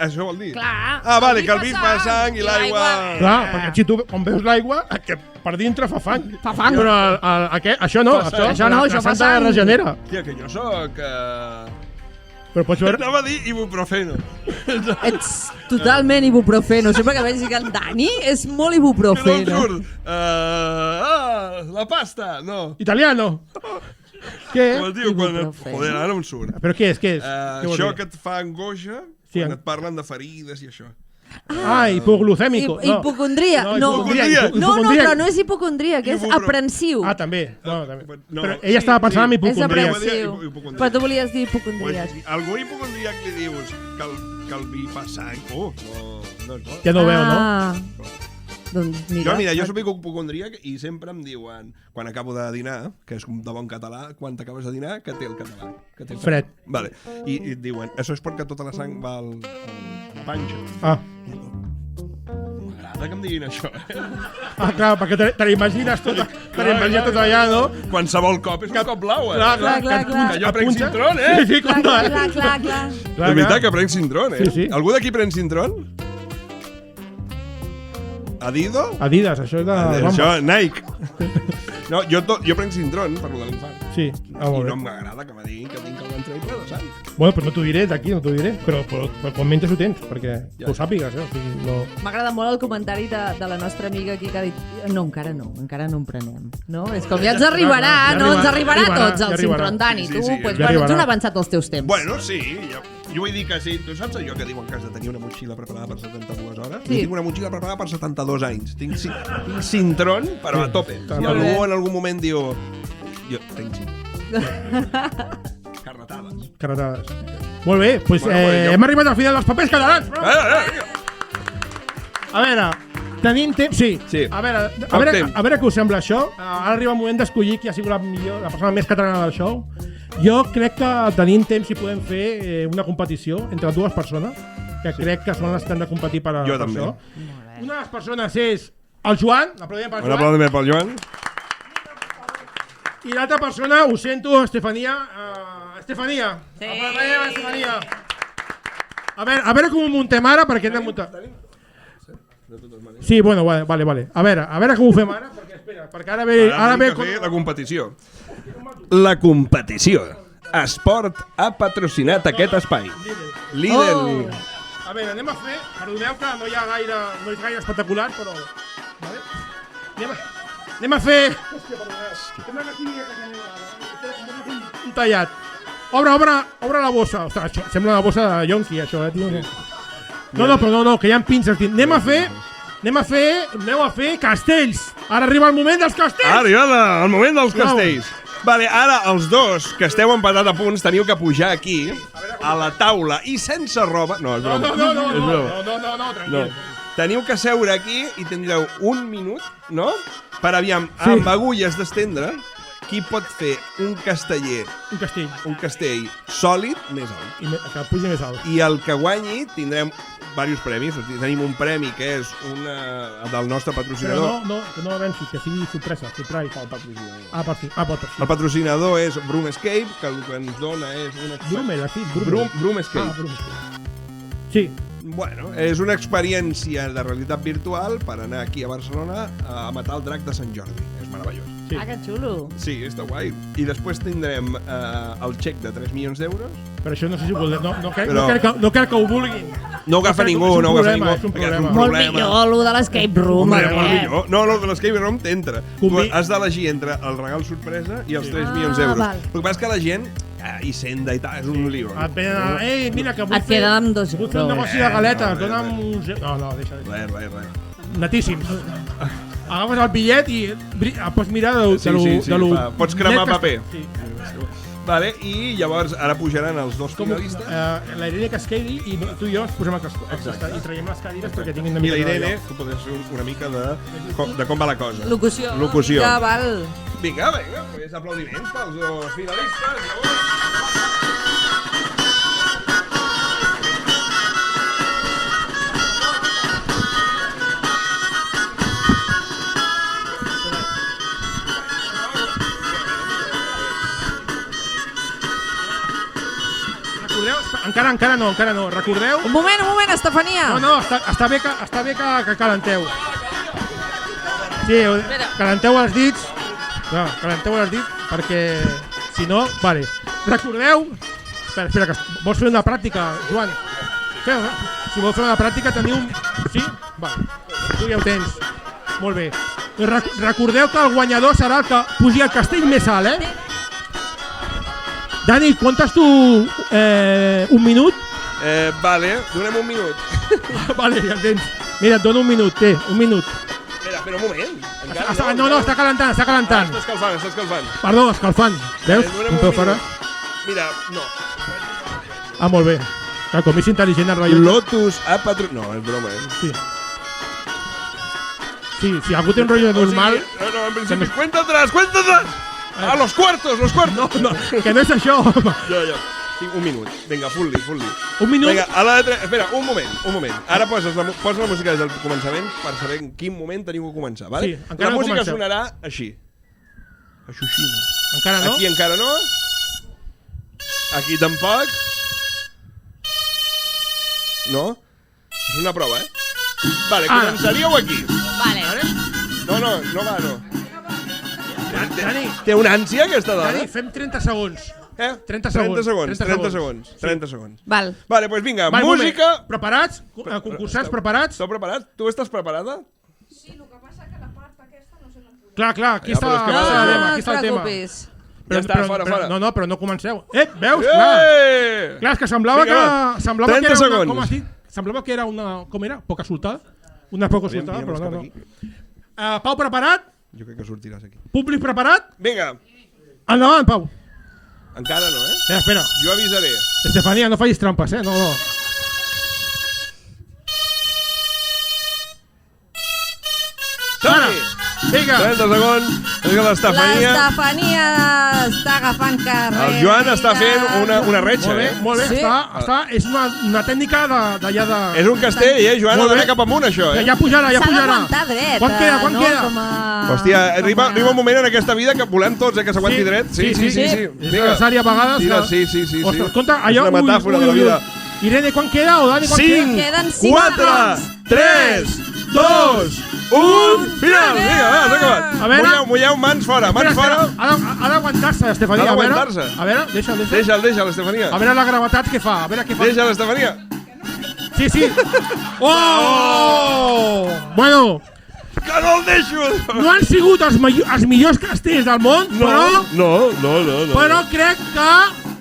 Això vol dir? Clar. Vale, que el vi fa sang i l'aigua... Clar, perquè si tu quan veus l'aigua, que per dintre fa fang. Fa fang. Però això no, això fa sang. Regenera. Tia, que jo soc... Però pots veure... Anava a dir ibuprofeno. Ets totalment ibuprofeno. Sempre que veig que el Dani és molt ibuprofeno. No em surt. La pasta, no. Italiano. Què? Com es diu? Joder, ara no em surt. Però què és? Això que et fa angoixa, quan et parlen de ferides i això. Hipoglucèmico. Hipocondria. No, però no és hipocondria, que és aprensiu. També. Però ella estava pensant en hipocondria. És aprensiu. Però tu volies dir hipocondria. Algú hipocondriac li dius que el vi fa sang. Ja no ho veu, no? Doncs mira, jo soc hipocondríac i sempre em diuen, quan acabo de dinar, que és de bon català, quan t'acabes de dinar, que té el català. Fred. Vale. I et diuen, això és perquè tota la sang va a la panxa. M'agrada que em diguin això, clar, perquè te l'imagines tot allà, no? Qualsevol cop és un cop blau, Clar. Que jo prenc Sintron, Sí, clar. De veritat que prenc Sintron, Sí. Algú d'aquí prenc Sintron? Adidas, això és de... Això, Nike. No, jo prenc Sintron, per lo de l'infant. Sí, molt I bé. no m'agrada que me diguin que tinc el ventrell ple de sang. Bueno, però no t'ho diré d'aquí, no t'ho diré, però quan menges ho tens, perquè ho sàpigues, o sigui, no... M'agrada molt el comentari de la nostra amiga aquí que ha dit no, encara no en prenem. No? És com ja ens arribarà, no? Ens arribarà a tots el Simtron, Dani. Tu, pues, bueno, ets un avançat als teus temps. Bueno, sí, jo vull dir que sí. Tu saps allò que diuen que has de tenir una motxilla preparada per 72 hores? Sí. Jo tinc una motxilla preparada per 72 anys. Tinc Simtron, però a tope. Si algú en algun moment diu... Jo tinc Carretades. Molt bé, doncs hem arribat al final dels papers catalans. A veure, tenim temps... Sí. A veure què us sembla això. Ara arriba el moment d'escollir qui ha sigut la persona més catalana del show. Jo crec que tenim temps i podem fer una competició entre dues persones, que crec que són les que han de competir per això. Una de les persones és el Joan. L'aplaudiment pel Joan. Un aplaudiment pel Joan. I l'altra persona, ho sento, Estefania. Estefania. Sí. Estefania. A veure com ho muntem ara, perquè hem de muntar. Sí, bueno, vale. A veure com ho fem ara, perquè espera, perquè ara ve la competició. La competició. Esport ha patrocinat aquest espai. Lidl. A veure, anem a fer, perdoneu que no és gaire espectacular, però... Anem a fer... Un tallat. Obre la bossa. Ostres, sembla una bossa de yonqui, això, tio. No, que hi ha pinces. Anem a fer castells. Ara arriba el moment dels castells. Arriba el moment dels castells. Vale, ara els dos que esteu empatat a punts teniu que pujar aquí, a la taula, i sense roba... No, és broma. No, tranquil. Teniu que seure aquí i tindreu un minut, no? Per aviam, amb agulles d'estendre, qui pot fer un casteller... Un castell sòlid més alt. Que pugi més alt. I el que guanyi tindrem diversos premis. Tenim un premi que és del nostre patrocinador. Però no avanci, que sigui sorpresa. El patrocinador. El patrocinador és Broomescape, que el que ens dona és una... Broomescape. Sí. Bueno, és una experiència de realitat virtual per anar aquí a Barcelona a matar el drac de Sant Jordi. És meravellós. Sí. Ah, que xulo. Sí, està guai. I després tindrem el xec de 3 milions d'euros. Però això no sé si ho voldrem. No crec que ho vulguin. No ho agafa ningú, no ho agafa ningú. És un problema. Molt millor, allò de l'escape room. Molt millor. No, de l'escape room t'entra. Tu has d'elegir entre el regal sorpresa i els 3 milions d'euros. El que passa és que la gent hi senda i tal, és un lío. Mira, que et queda amb 2 euros. Vull fer un negoci de galetes, dona'm uns... No, deixa. Res. Netíssims. Agafes el bitllet i pots mirar de lo... Pots cremar paper. Vale, i llavors ara pujaran els dos finalistes. La Irene que es quedi i tu i jo ens posem a costar i traiem les cadires perquè tinguin una mica de... I la Irene, tu podries fer una mica de com va la cosa. Locució. Ja val. Vinga, pues aplaudiments pels dos finalistes. Encara no. Recordeu? Un moment, Estefania. No, està bé que calenteu. Sí, calenteu els dits. No, calenteu els dits perquè si no, vale. Recordeu? Espera, que vols fer una pràctica, Joan? Si vols fer una pràctica teniu un... Sí? Vale. Tu ja ho tens. Molt bé. Recordeu que el guanyador serà el que pugi al castell més alt, Dani, comptes tu un minut? Vale, donem un minut. Vale, ja el tens. Mira, et dono un minut, un minut. Espera un moment. No, està calentant. Està escalfant. Perdó, escalfant. Veus? Un peu fora. Mira, no. Molt bé. Clar, com és intel·ligent el rotllo. Lotus ha patrocinat... No, és broma, Sí, si algú té un rotllo normal... No, en principi, cuenta atrás. A los cuartos. No, que no és això, home. Ja. Un minut. Vinga, full-li. Un minut? Vinga, a la de 3... Espera, un moment. Ara posa la música des del començament per saber en quin moment teniu que començar, vale? Sí, encara la no música comenceu. sonarà així. Així. Encara no? Aquí encara no. Aquí tampoc. No? És una prova, Vale, començaríeu aquí. Vale. No va. Dani. Té una ànsia, aquesta dona. Dani, fem 30 segons. 30 segons. Val. Vale, doncs vinga, música... Preparats? Concursants preparats? Esteu preparats? Tu estàs preparada? Sí, el que passa que la part aquesta no se l'ha... Clar, aquí està el tema. Ja està, fora. No, però no comenceu. Veus? Clar, és que semblava que... 30 segons. Com has dit? Semblava que era una... Com era? Poca soltada? Una poca soltada, però no. Pau, preparat? Jo crec que sortiràs aquí. Públic preparat? Vinga. Endavant, Pau. Encara no, Espera. Jo avisaré. Estefania, no facis trampes, No. Som-hi! Vinga. 30 segons. Vinga, l'Estefania. L'Estefania està agafant carrer. El Joan està fent una retxa, Molt bé, és una tècnica d'allà de... És un castell, Joan? Ha d'anar cap amunt, això, Ja pujarà. S'ha d'aguantar dret. Quan queda? Hòstia, arriba un moment en aquesta vida que volem tots, que s'aguanti dret. Sí. És necessari a vegades. Sí. Ostres, compte, allò... És una metàfora de la vida. Irene, quan queda? O Dani, quan queda? Queden 5, 4, 3, 2, 1... Final! Vinga, va, s'ha acabat. A veure... Mulleu mans fora, Ha d'aguantar-se, Estefania. Ha d'aguantar-se. A veure, deixa'l. Deixa'l, Estefania. A veure la gravetat que fa. Deixa'l, Estefania. Sí. Oh! Bueno... Que no el deixo! No han sigut els millors castells del món, però... No. Però crec que...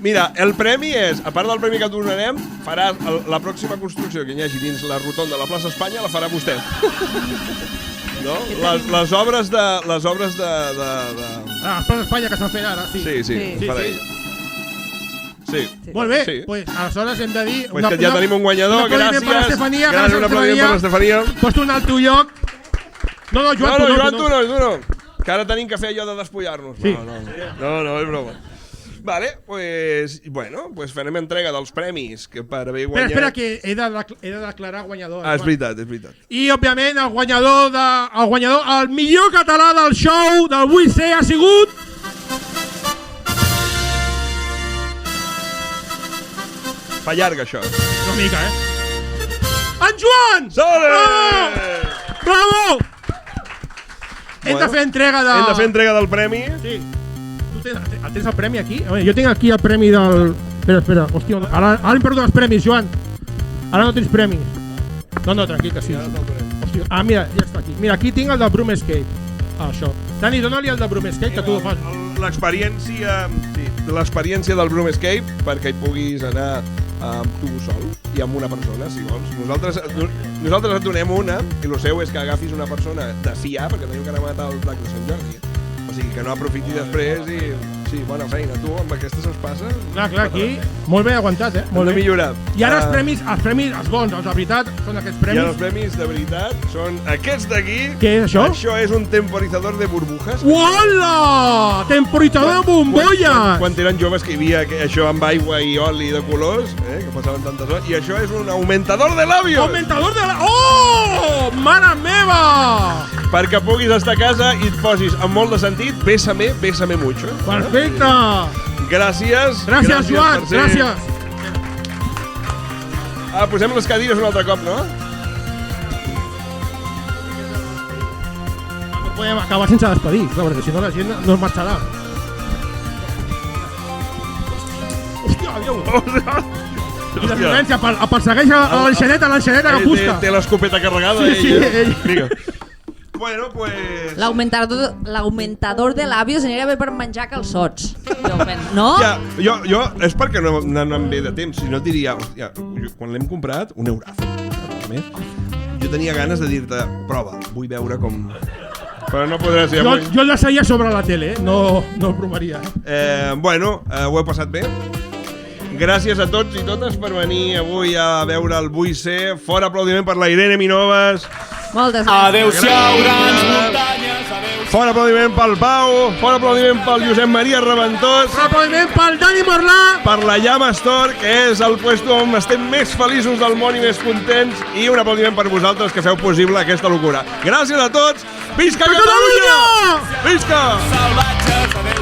Mira, el premi és, a part del premi que et donarem, faràs la pròxima construcció que hi hagi dins la rotonda de la plaça Espanya, la farà vostè. No? Les obres de... La plaça Espanya que estan fent ara, sí. Sí, farà ella. Sí. Molt bé, doncs aleshores hem de dir... Pues que ja tenim un guanyador, gràcies. Un aplaudiment per l'Estefania. Pots un al teu lloc. No, Joan, tu no. Que ara tenim que fer allò de despullar-nos. No, és broma. Vale, pues farem entrega dels premis que per haver guanyat... Espera, que he de declarar guanyador. És veritat. I, òbviament, el millor català del show del 8C ha sigut... Fa llarg, això. Una mica, En Joan! Bravo! Hem de fer entrega del premi. Sí. Tens el premi aquí? Jo tinc aquí el premi del... Espera, hòstia, ara hem perdut els premis, Joan. Ara no tens premis. No, tranquil, que sí. Hòstia, mira, ja està aquí. Mira, aquí tinc el de Broom Escape. Això. Dani, dona-li el de Broom Escape, que tu ho fas. L'experiència del Broom Escape, perquè hi puguis anar tu sol i amb una persona, si vols. Nosaltres et donem una, i el seu és que agafis una persona de fiar, perquè teniu que anar a matar el drac de Sant Jordi. O sigui, que no aprofiti després i... Sí, bona feina. Tu, amb aquestes es passa... Clar, aquí... Molt ben aguantat, Molt bé. Millorar. I ara els premis, els bons, els de veritat, són aquests premis. I ara els premis de veritat són aquests d'aquí. Què és això? Això és un temporizador de burbujas. Uala! Temporizador de bombolles! Quan eren joves que hi havia això amb aigua i oli de colors, que passaven tantes hores. I això és un aumentador de labios. Aumentador de labios! Oh! Mare meva! Perquè puguis estar a casa i et posis amb molt de sentit, bésame mucho. Perfecte! Gràcies, Joan, gràcies. Posem les cadires un altre cop, no? No podem acabar sense despedir, perquè si no la gent no es marxarà. Hòstia, adéu! I la violència, persegueix a l'enxaneta que busca. Té l'escopeta carregada. Sí, ell. Vinga. Bueno, pues... L'aumentador de labios aniria bé per menjar calçots. No? Ja, jo és perquè no em ve de temps. Si no et diria, hòstia, quan l'hem comprat, un eurazo. Jo tenia ganes de dir-te, prova, vull veure com... Però no podrà ser avui. Jo la seia sobre la tele, no ho provaria. Ho heu passat bé? Gràcies a tots i totes per venir avui a veure el 8C. Fort aplaudiment per la Irene Minovas. Moltes gràcies. Adéu-siau, grans muntanyes. Fort aplaudiment pel Pau. Fort aplaudiment pel Josep Maria Reventós. Fort aplaudiment pel Dani Morlà. Per la Llama Store, que és el puesto on estem més feliços del món i més contents. I un aplaudiment per vosaltres que feu possible aquesta locura. Gràcies a tots. Visca Catalunya! Visca! Salvatges, adéu.